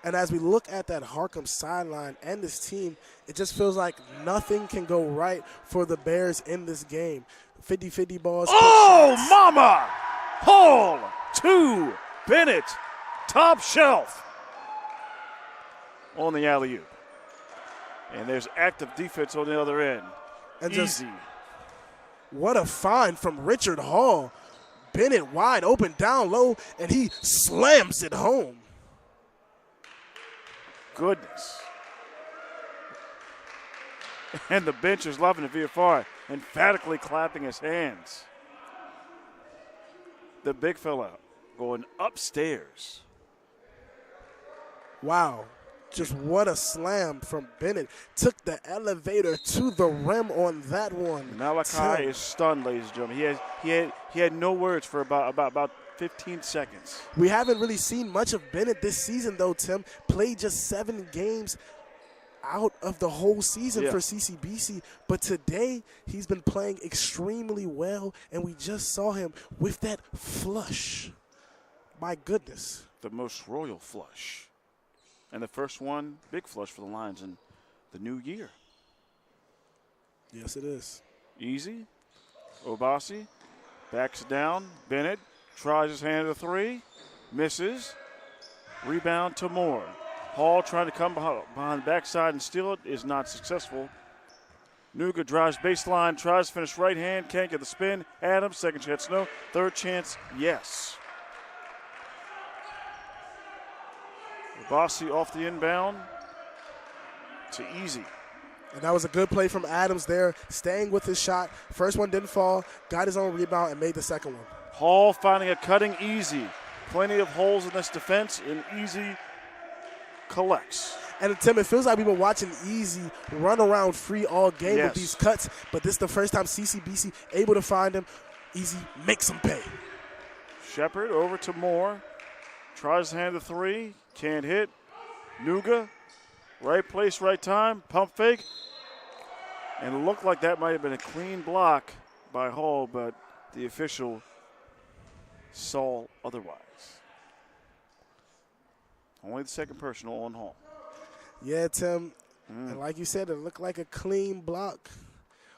And as we look at that Harcum sideline and this team, it just feels like nothing can go right for the Bears in this game. 50-50 balls. Oh, mama! Hall to Bennett. Top shelf on the alley-oop. And there's active defense on the other end. And Easy. What a find from Richard Hall. Bennett wide open down low, and he slams it home. Goodness. And the bench is loving it. VFR emphatically clapping his hands. The big fella going upstairs. Wow. Just what a slam from Bennett. Took the elevator to the rim on that one. Malachi is stunned, ladies and gentlemen. He had no words for about 15 seconds. We haven't really seen much of Bennett this season, though, Tim. Played just 7 games out of the whole season for CCBC. But today, he's been playing extremely well, and we just saw him with that flush. My goodness. The most royal flush. And the first one, big flush for the Lions in the new year. Yes, it is. Easy. Obasi backs down. Bennett tries his hand to 3. Misses. Rebound to Moore. Hall trying to come behind the backside and steal it is not successful. Nuga drives baseline, tries to finish right hand, can't get the spin. Adams, second chance, no. Third chance, yes. Obasi off the inbound to Easy. And that was a good play from Adams there, staying with his shot. First one didn't fall, got his own rebound, and made the second one. Hall finding a cutting Easy. Plenty of holes in this defense, and Easy collects. And Tim, it feels like we've been watching Easy run around free all game with these cuts, but this is the first time CCBC able to find him. Easy makes him pay. Shepard over to Moore. Tries to hand the 3. Can't hit. Nuga. Right place, right time. Pump fake. And it looked like that might have been a clean block by Hall, but the official saw otherwise. Only the second personal on Hall. Yeah, Tim. And like you said, it looked like a clean block.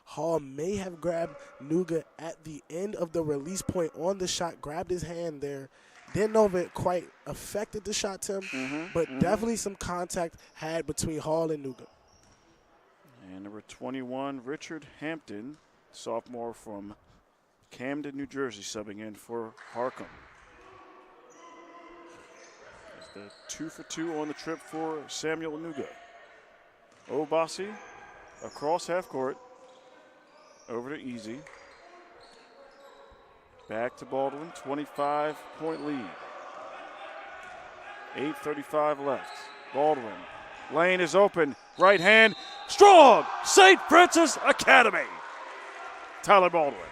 Hall may have grabbed Nuga at the end of the release point on the shot, grabbed his hand there. Didn't know if it quite affected the shot, Tim, but definitely some contact had between Hall and Nuga. And number 21, Richard Hampton, sophomore from Camden, New Jersey, subbing in for Harcum. It's the 2 for 2 on the trip for Samuel Nuga. Obasi across half court, over to Easy. Back to Baldwin, 25-point lead. 8:35 left. Baldwin, lane is open, right hand, strong, St. Francis Academy. Tyler Baldwin.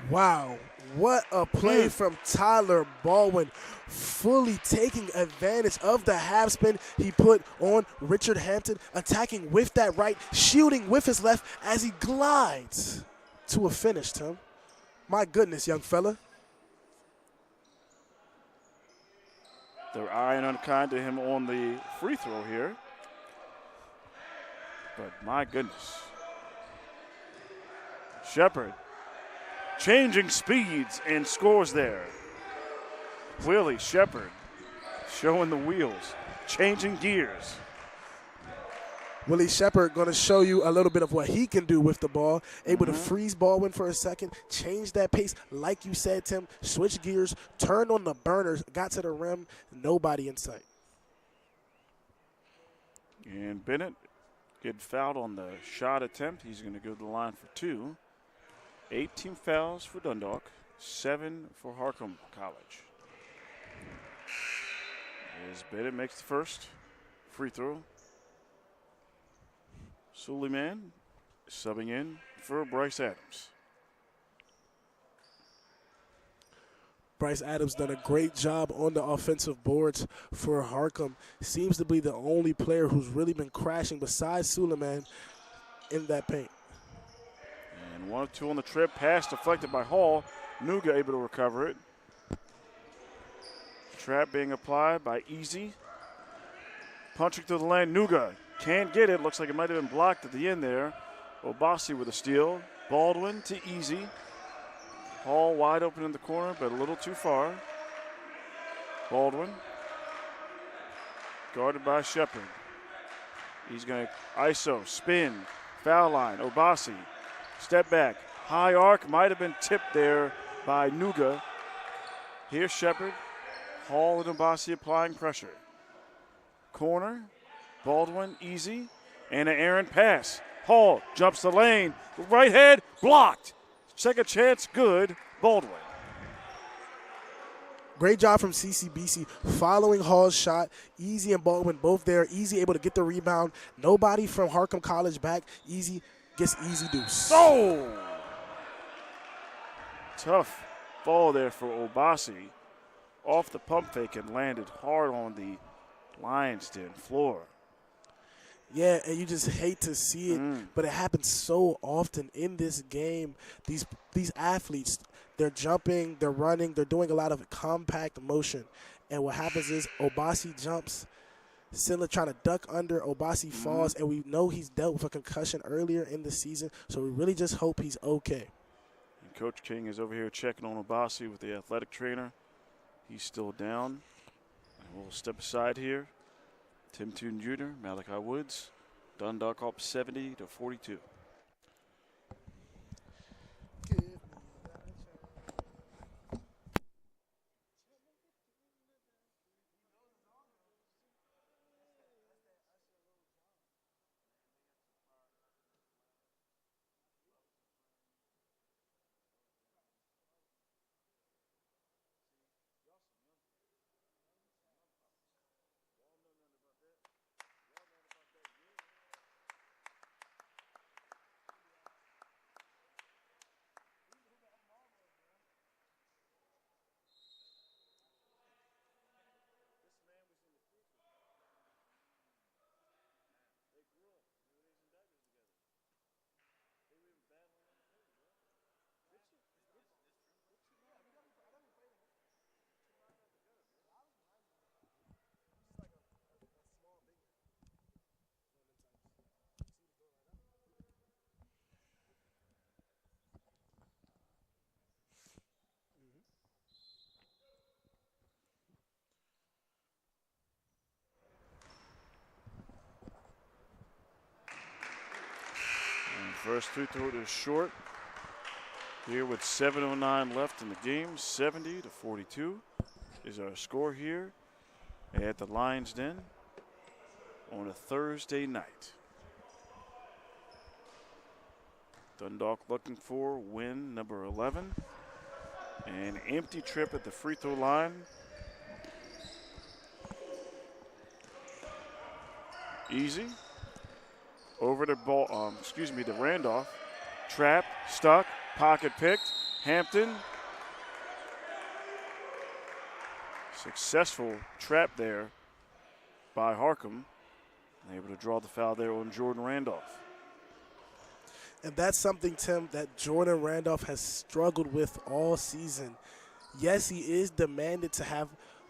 Wow, what a play from Tyler Baldwin, fully taking advantage of the half spin he put on Richard Hampton, attacking with that right, shooting with his left as he glides to a finish, Tim. My goodness, young fella. They're eyeing unkind to him on the free throw here. But my goodness. Shepard changing speeds and scores there. Willie Shepard showing the wheels, changing gears. Willie Shepard going to show you a little bit of what he can do with the ball. Able to freeze Baldwin for a second, change that pace. Like you said, Tim, switch gears, turned on the burners, got to the rim, nobody in sight. And Bennett getting fouled on the shot attempt. He's going to go to the line for 2. 18 fouls for Dundalk, 7 for Harcum College. As Bennett makes the first free throw. Suleiman subbing in for Bryce Adams. Bryce Adams done a great job on the offensive boards for Harcum. Seems to be the only player who's really been crashing besides Suleiman in that paint. And 1 of 2 on the trip. Pass deflected by Hall. Nuga able to recover it. Trap being applied by Easy. Punching through the lane. Nuga can't get it. Looks like it might have been blocked at the end there. Obasi with a steal. Baldwin to Easy. Hall wide open in the corner, but a little too far. Baldwin. Guarded by Shepard. He's going to ISO, spin, foul line. Obasi. Step back. High arc. Might have been tipped there by Nuga. Here's Shepard. Hall and Obasi applying pressure. Corner. Baldwin, Easy, and an errant pass. Hall jumps the lane. Right hand, blocked. Second chance, good. Baldwin. Great job from CCBC following Hall's shot. Easy and Baldwin both there. Easy able to get the rebound. Nobody from Harcum College back. Easy gets easy deuce. Oh! Tough ball there for Obasi. Off the pump fake and landed hard on the Lions Den floor. Yeah, and you just hate to see it, but it happens so often in this game. These athletes, they're jumping, they're running, they're doing a lot of compact motion. And what happens is Obasi jumps, Sindler trying to duck under, Obasi falls, and we know he's dealt with a concussion earlier in the season, so we really just hope he's okay. And Coach King is over here checking on Obasi with the athletic trainer. He's still down. And we'll step aside here. Tim Toon Jr., Malachi Woods, Dundalk up 70-42. First free throw is short. Here with 7:09 left in the game, 70-42 is our score here at the Lions Den on a Thursday night. Dundalk looking for win number 11. An empty trip at the free throw line. Easy. Over the ball, to Randolph. Trap, stuck, pocket picked. Hampton. Successful trap there by Harcum. Able to draw the foul there on Jordan Randolph. And that's something, Tim, that Jordan Randolph has struggled with all season. Yes, he is demanded to have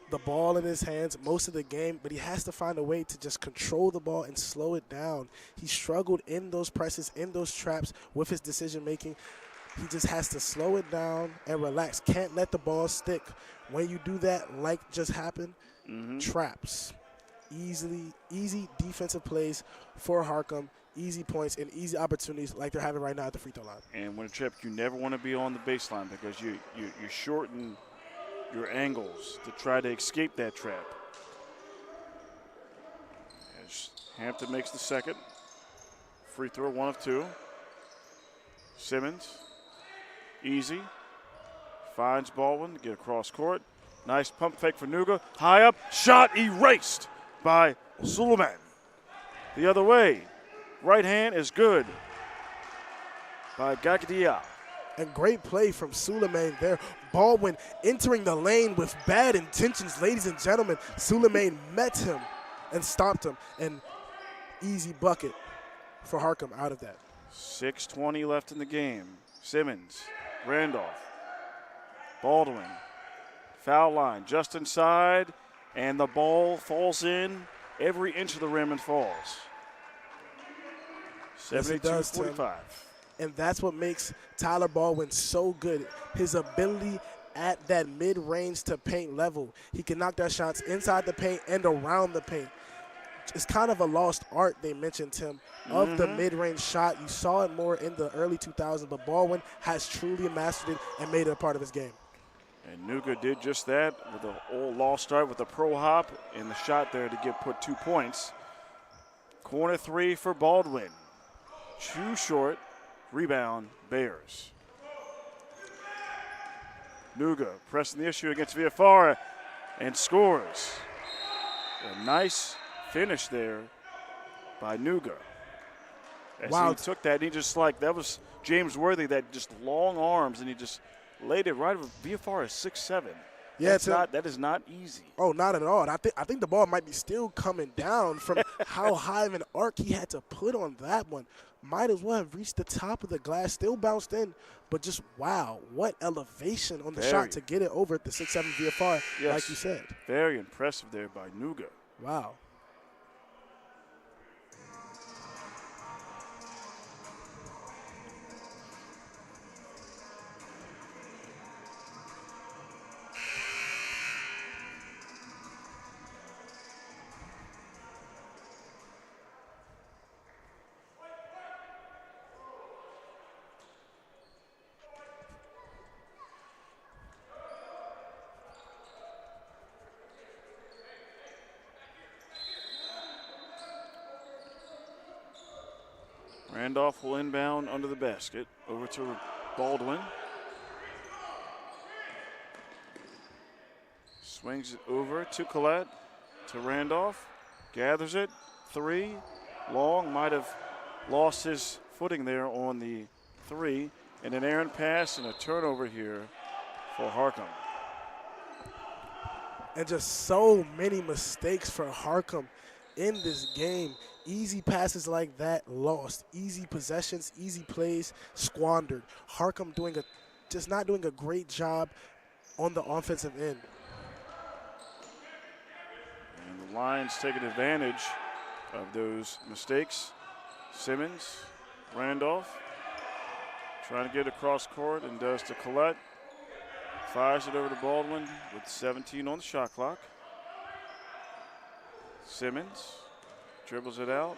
the ball in his hands most of the game, but he has to find a way to just control the ball and slow it down. He struggled in those presses, in those traps with his decision-making. He just has to slow it down and relax. Can't let the ball stick. When you do that, like just happened, traps. Easy defensive plays for Harcum, easy points and easy opportunities like they're having right now at the free throw line. And when a trap, you never want to be on the baseline because you shorten your angles to try to escape that trap. As Hampton makes the second. Free throw, 1 of 2. Simmons, easy. Finds Baldwin to get across court. Nice pump fake for Nuga. High up, shot erased by Suleiman. The other way, right hand is good by Gagadia. And great play from Suleiman there. Baldwin entering the lane with bad intentions, ladies and gentlemen. Suleiman met him and stopped him. And easy bucket for Harcum out of that. 6:20 left in the game. Simmons, Randolph, Baldwin, foul line just inside, and the ball falls in every inch of the rim and falls. 72-45. And that's what makes Tyler Baldwin so good. His ability at that mid-range to paint level. He can knock down shots inside the paint and around the paint. It's kind of a lost art, they mentioned, Tim, of the mid-range shot. You saw it more in the early 2000s, but Baldwin has truly mastered it and made it a part of his game. And Nuga did just that with an old lost start with a pro hop and the shot there to put 2 points. Corner 3 for Baldwin. Too short. Rebound, Bears. Nuga pressing the issue against Villafara and scores. A nice finish there by Nuga. As Wow. he took that, he just that was James Worthy, that just long arms, and he just laid it right over Villafara 6'7". Yeah, that is not easy. Oh, not at all. And I think the ball might be still coming down from how high of an arc he had to put on that one. Might as well have reached the top of the glass, still bounced in, but just, wow, what elevation on the shot to get it over at the 6'7" VFR, yes, like you said. Very impressive there by Nuga. Wow. Randolph will inbound under the basket. Over to Baldwin. Swings it over to Collette. To Randolph. Gathers it. 3. Long. Might have lost his footing there on the 3. And an errant pass and a turnover here for Harcum. And just so many mistakes for Harcum in this game. Easy passes like that lost. Easy possessions, easy plays squandered. Harcum just not doing a great job on the offensive end. And the Lions taking advantage of those mistakes. Simmons, Randolph, trying to get across court and does to Collette. Fires it over to Baldwin with 17 on the shot clock. Simmons dribbles it out.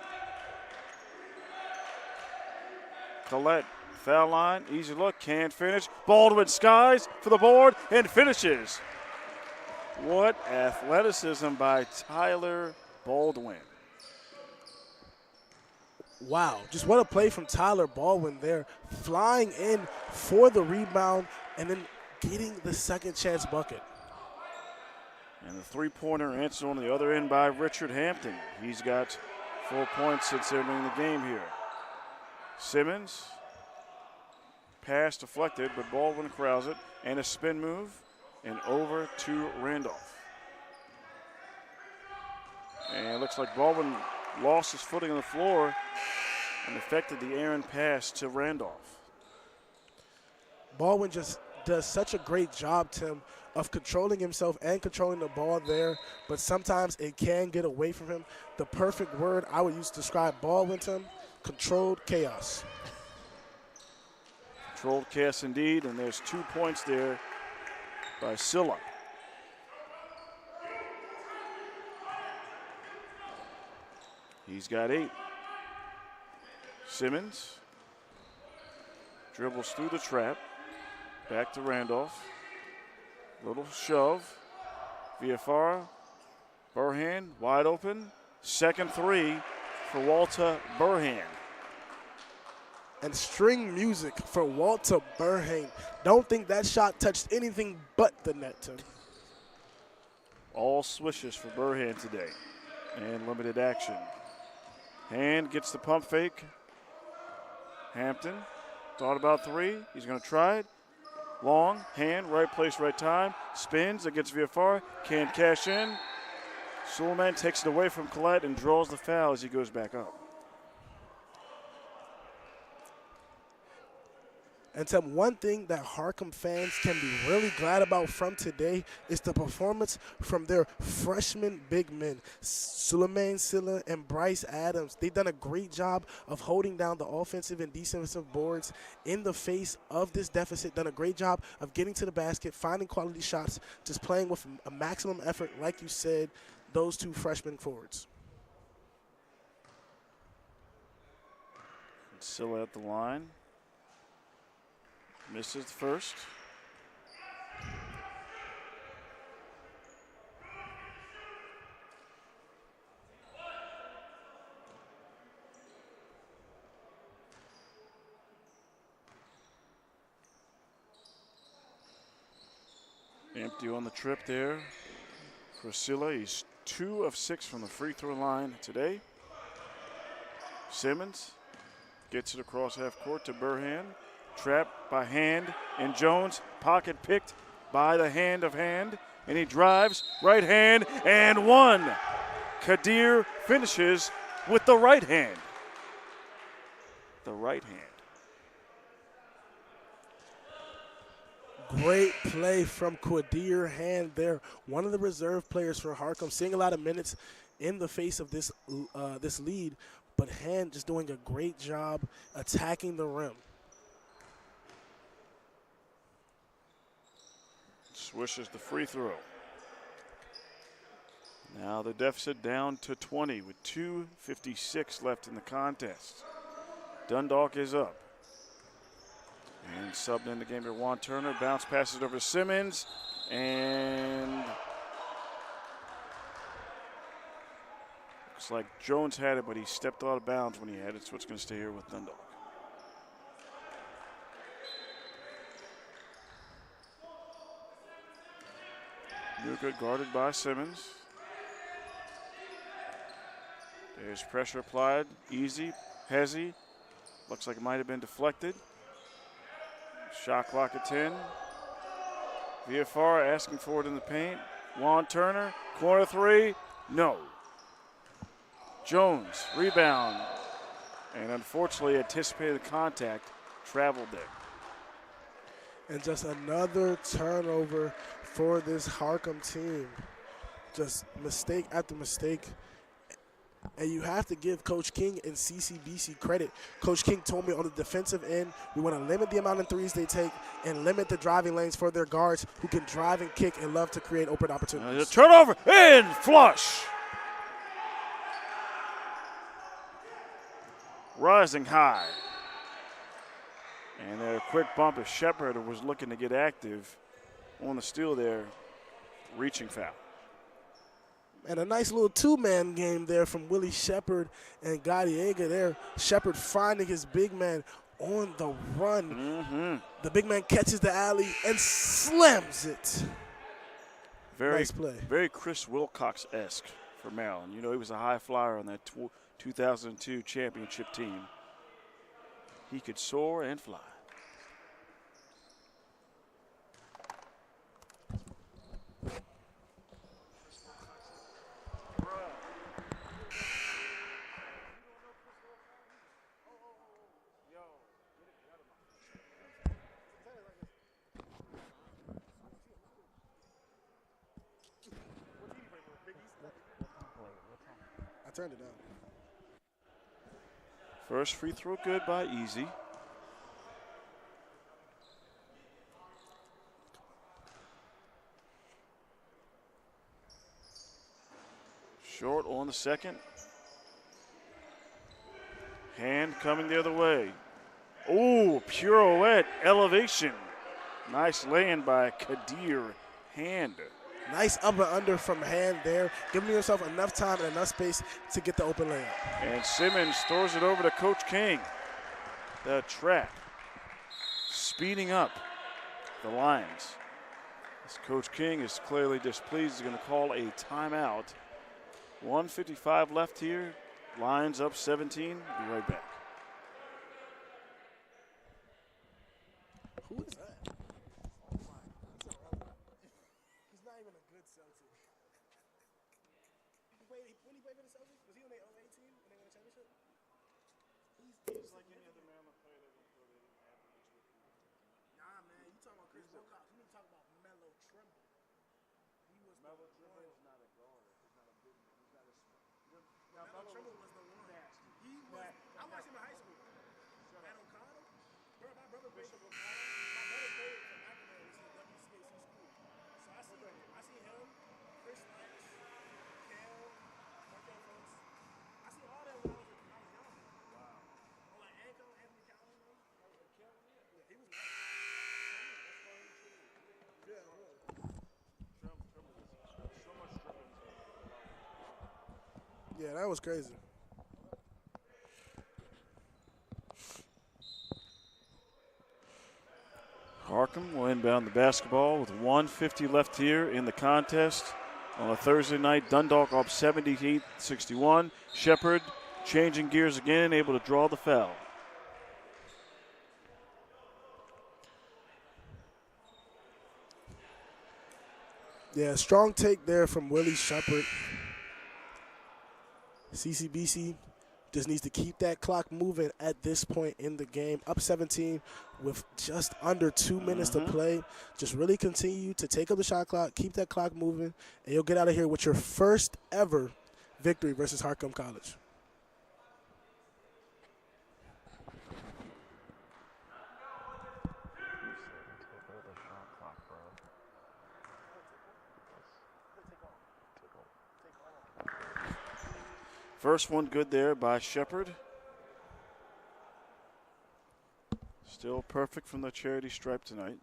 Collette, foul line, easy look, can't finish. Baldwin skies for the board and finishes. What athleticism by Tyler Baldwin. Wow, just what a play from Tyler Baldwin there. Flying in for the rebound and then getting the second chance bucket. And the three-pointer answered on the other end by Richard Hampton. He's got 4 points since entering the game here. Simmons, pass deflected, but Baldwin corrals it, and a spin move, and over to Randolph. And it looks like Baldwin lost his footing on the floor and affected the errant pass to Randolph. Baldwin just does such a great job, Tim, of controlling himself and controlling the ball there, but sometimes it can get away from him. The perfect word I would use to describe Baldwin, Tim, controlled chaos. Controlled chaos indeed, and there's 2 points there by Silla. He's got 8. Simmons dribbles through the trap. Back to Randolph. Little shove. Villafara. Burhan wide open. Second 3 for Walter Burhan. And string music for Walter Burhan. Don't think that shot touched anything but the net, Tim. All swishes for Burhan today. And limited action. Hand gets the pump fake. Hampton thought about 3. He's going to try it. Long, hand, right place, right time. Spins against Villafara. Can't cash in. Suleiman takes it away from Collette and draws the foul as he goes back up. And Tim, one thing that Harcum fans can be really glad about from today is the performance from their freshman big men, Suleiman Silla and Bryce Adams. They've done a great job of holding down the offensive and defensive boards in the face of this deficit, done a great job of getting to the basket, finding quality shots, just playing with a maximum effort, like you said, those 2 freshman forwards. Silla at the line. Misses the first. Empty on the trip there. Priscilla, he's 2 of 6 from the free throw line today. Simmons gets it across half court to Burhan. Trapped by Hand and Jones. Pocket picked by the Hand of Hand. And he drives, right hand, and one. Kadir finishes with the right hand. The right hand. Great play from Kadir Hand there. One of the reserve players for Harcum, seeing a lot of minutes in the face of this this lead, but Hand just doing a great job attacking the rim. Swishes the free throw. Now the deficit down to 20 with 2:56 left in the contest. Dundalk is up. And subbed in the game to Juan Turner. Bounce passes over to Simmons. And looks like Jones had it, but he stepped out of bounds when he had it, so it's going to stay here with Dundalk. Good guarded by Simmons. There's pressure applied. Easy. Hezzy. Looks like it might have been deflected. Shot clock at 10. VFR asking for it in the paint. Juan Turner. Corner three. No. Jones. Rebound. And unfortunately anticipated the contact. Traveled there. And just another turnover for this Harcum team. Just mistake after mistake. And you have to give Coach King and CCBC credit. Coach King told me on the defensive end, we want to limit the amount of threes they take and limit the driving lanes for their guards who can drive and kick and love to create open opportunities. A turnover and flush. Rising high. And a quick bump as Shepard was looking to get active on the steal there. Reaching foul. And a nice little two-man game there from Willie Shepard and Gadiega there. Shepard finding his big man on the run. The big man catches the alley and slams it. Nice play. Very Chris Wilcox-esque for Maryland. You know, he was a high flyer on that 2002 championship team. He could soar and fly. I turned it down. First free throw good by Easy. Short on the second. Hand coming the other way. Oh, pirouette, elevation. Nice land by Kadir Hand. Nice up and under from Hand there, giving yourself enough time and enough space to get the open layup. And Simmons throws it over to Coach King. The trap speeding up the Lions. As Coach King is clearly displeased, he's going to call a timeout. 1:55 left here. Lions up 17. Be right back. Who is that? He's not even a good Celtic. When he played for the Celtics, was he on their 08 team when they won a championship? He's like any other Maryland player that they didn't have in this rookie. Nah, man, you talking about Chris Wilcox. You need to talk about Melo Trimble. He was Melo Trimble is not a guard. He's not a big man. He's not a small. Melo Trimble was the one. He was. I watched him in high school. At O'Connell. Bro, my brother played for O'Connell. My brother played for Mackinac. He's in WCAC school. So I see him, Chris Lance, Kel, Markel Fultz. I see all that when I was young. Wow. On like Anko, Anthony Calhoun. Yeah, he was nice. Yeah, really. Yeah, that was crazy. Harcum Harcum will inbound the basketball with 1:50 left here in the contest. On a Thursday night, Dundalk up 78-61. Shepard changing gears again, able to draw the foul. Yeah, strong take there from Willie Shepard. CCBC just needs to keep that clock moving at this point in the game. Up 17 with just under 2 minutes to play. Just really continue to take up the shot clock, keep that clock moving, and you'll get out of here with your first ever victory versus Harcum College. First one good there by Shepard. Still perfect from the charity stripe tonight.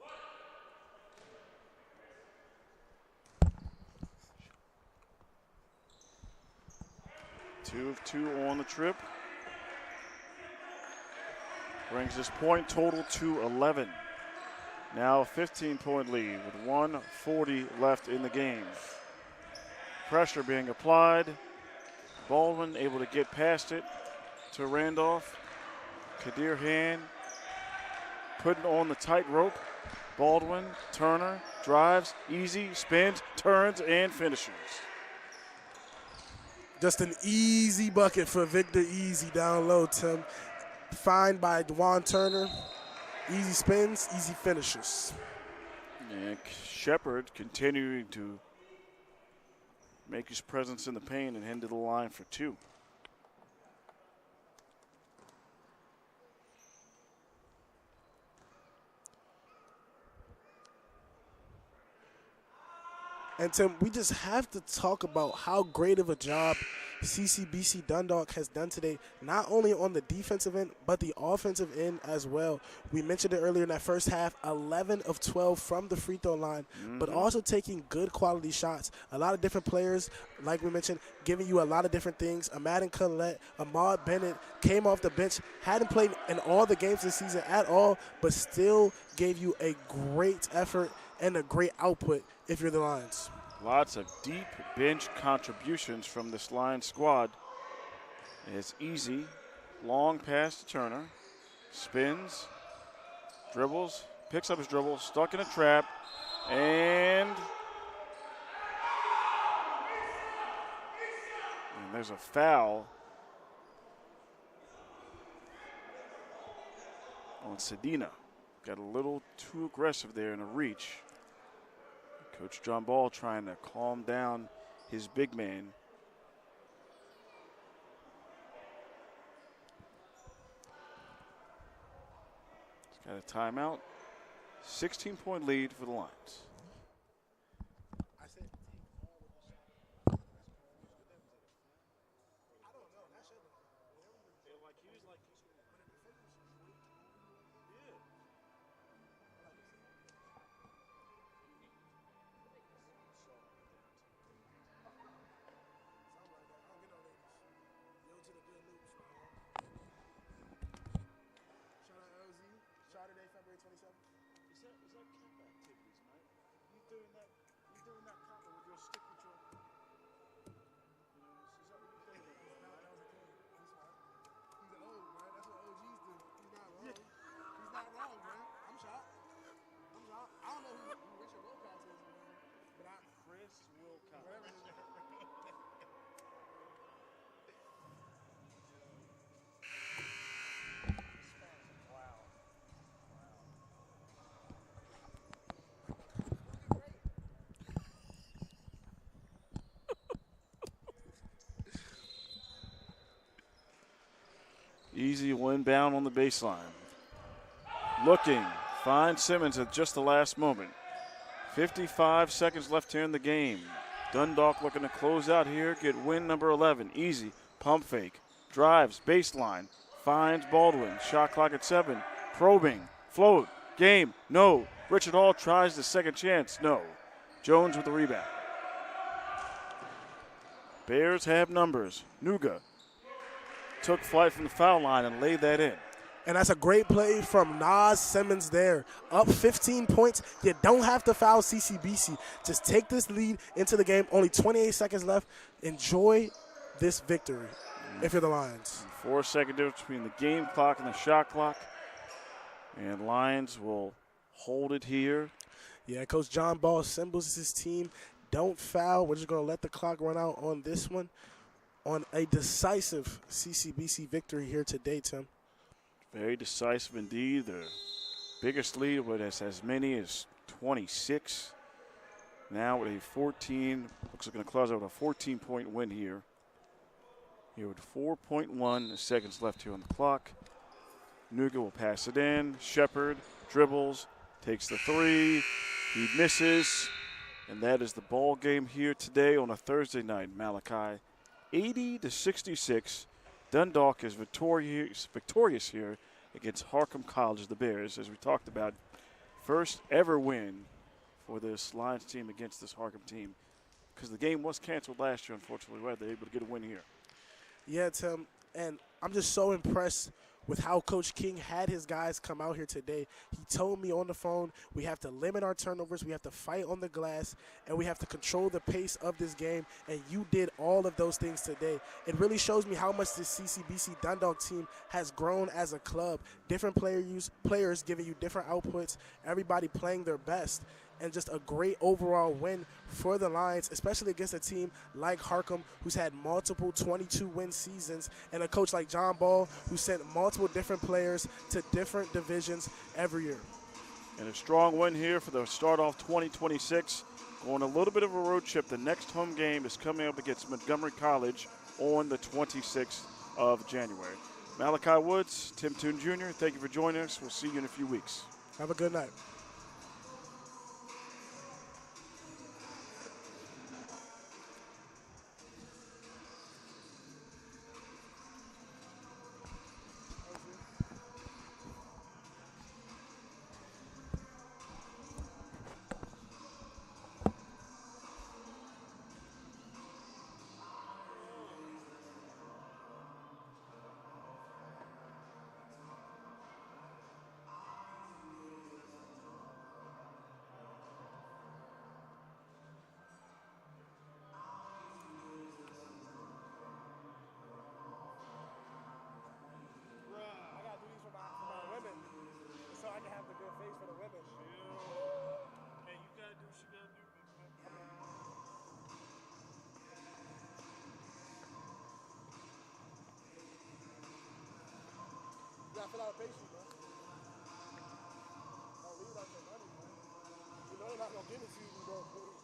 Two of two on the trip. Brings this point total to 11. Now a 15-point lead with 1:40 left in the game. Pressure being applied. Baldwin able to get past it to Randolph. Kadir Hand putting on the tight rope. Baldwin, Turner, drives, easy, spins, turns, and finishes. Just an easy bucket for Victor Easy down low, Tim. Fine by Dwan Turner. Easy spins, easy finishes. And Shepard continuing to make his presence in the paint and head to the line for two. And Tim, we just have to talk about how great of a job CCBC Dundalk has done today, not only on the defensive end, but the offensive end as well. We mentioned it earlier in that first half, 11 of 12 from the free throw line, but also taking good quality shots. A lot of different players, like we mentioned, giving you a lot of different things. Madden Collette, Ahmad Bennett came off the bench, hadn't played in all the games this season at all, but still gave you a great effort and a great output if you're the Lions. Lots of deep bench contributions from this Lions squad. It's easy, long pass to Turner, spins, dribbles, picks up his dribble, stuck in a trap, and there's a foul on Sedina. Got a little too aggressive there in a reach. Coach John Ball trying to calm down his big man. He's got a timeout. 16-point lead for the Lions. Easy win bound on the baseline. Looking, finds Simmons at just the last moment. 55 seconds left here in the game. Dundalk looking to close out here, get win number 11. Easy, pump fake, drives, baseline, finds Baldwin. Shot clock at 7. Probing, float, game, no. Richard Hall tries the second chance, no. Jones with the rebound. Bears have numbers. Nuga took flight from the foul line and laid that in. And that's a great play from Nas Simmons there. Up 15 points. You don't have to foul CCBC. Just take this lead into the game. Only 28 seconds left. Enjoy this victory if you're the Lions. 4-second difference between the game clock and the shot clock. And Lions will hold it here. Yeah, Coach John Ball assembles his team. Don't foul. We're just going to let the clock run out on this one. On a decisive CCBC victory here today, Tim. Very decisive indeed. The biggest lead with as many as 26. Now with a 14, looks like going to close out with a 14-point win here. Here with 4.1 seconds left here on the clock. Nuga will pass it in. Shepard dribbles, takes the three. He misses. And that is the ball game here today on a Thursday night. Malachi, 80-66. Dundalk is victorious here against Harcum College, the Bears, as we talked about. First ever win for this Lions team against this Harcum team, because the game was canceled last year, unfortunately. Right, they're able to get a win here. Yeah, Tim, and I'm just so impressed with how Coach King had his guys come out here today. He told me on the phone, we have to limit our turnovers, we have to fight on the glass, and we have to control the pace of this game, and you did all of those things today. It really shows me how much this CCBC Dundalk team has grown as a club. Different players giving you different outputs, everybody playing their best. And just a great overall win for the Lions, especially against a team like Harcum, who's had multiple 22-win seasons, and a coach like John Ball, who sent multiple different players to different divisions every year. And a strong win here for the start off 2026. Going a little bit of a road trip. The next home game is coming up against Montgomery College on the 26th of January. Malachi Woods, Tim Toon Jr., thank you for joining us. We'll see you in a few weeks. Have a good night. You gotta fill out a pay sheet, man. Don't leave without your money, man. You know they're not gonna give it to you if you don't do it.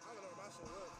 I don't know if my shit works.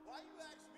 Why you asking?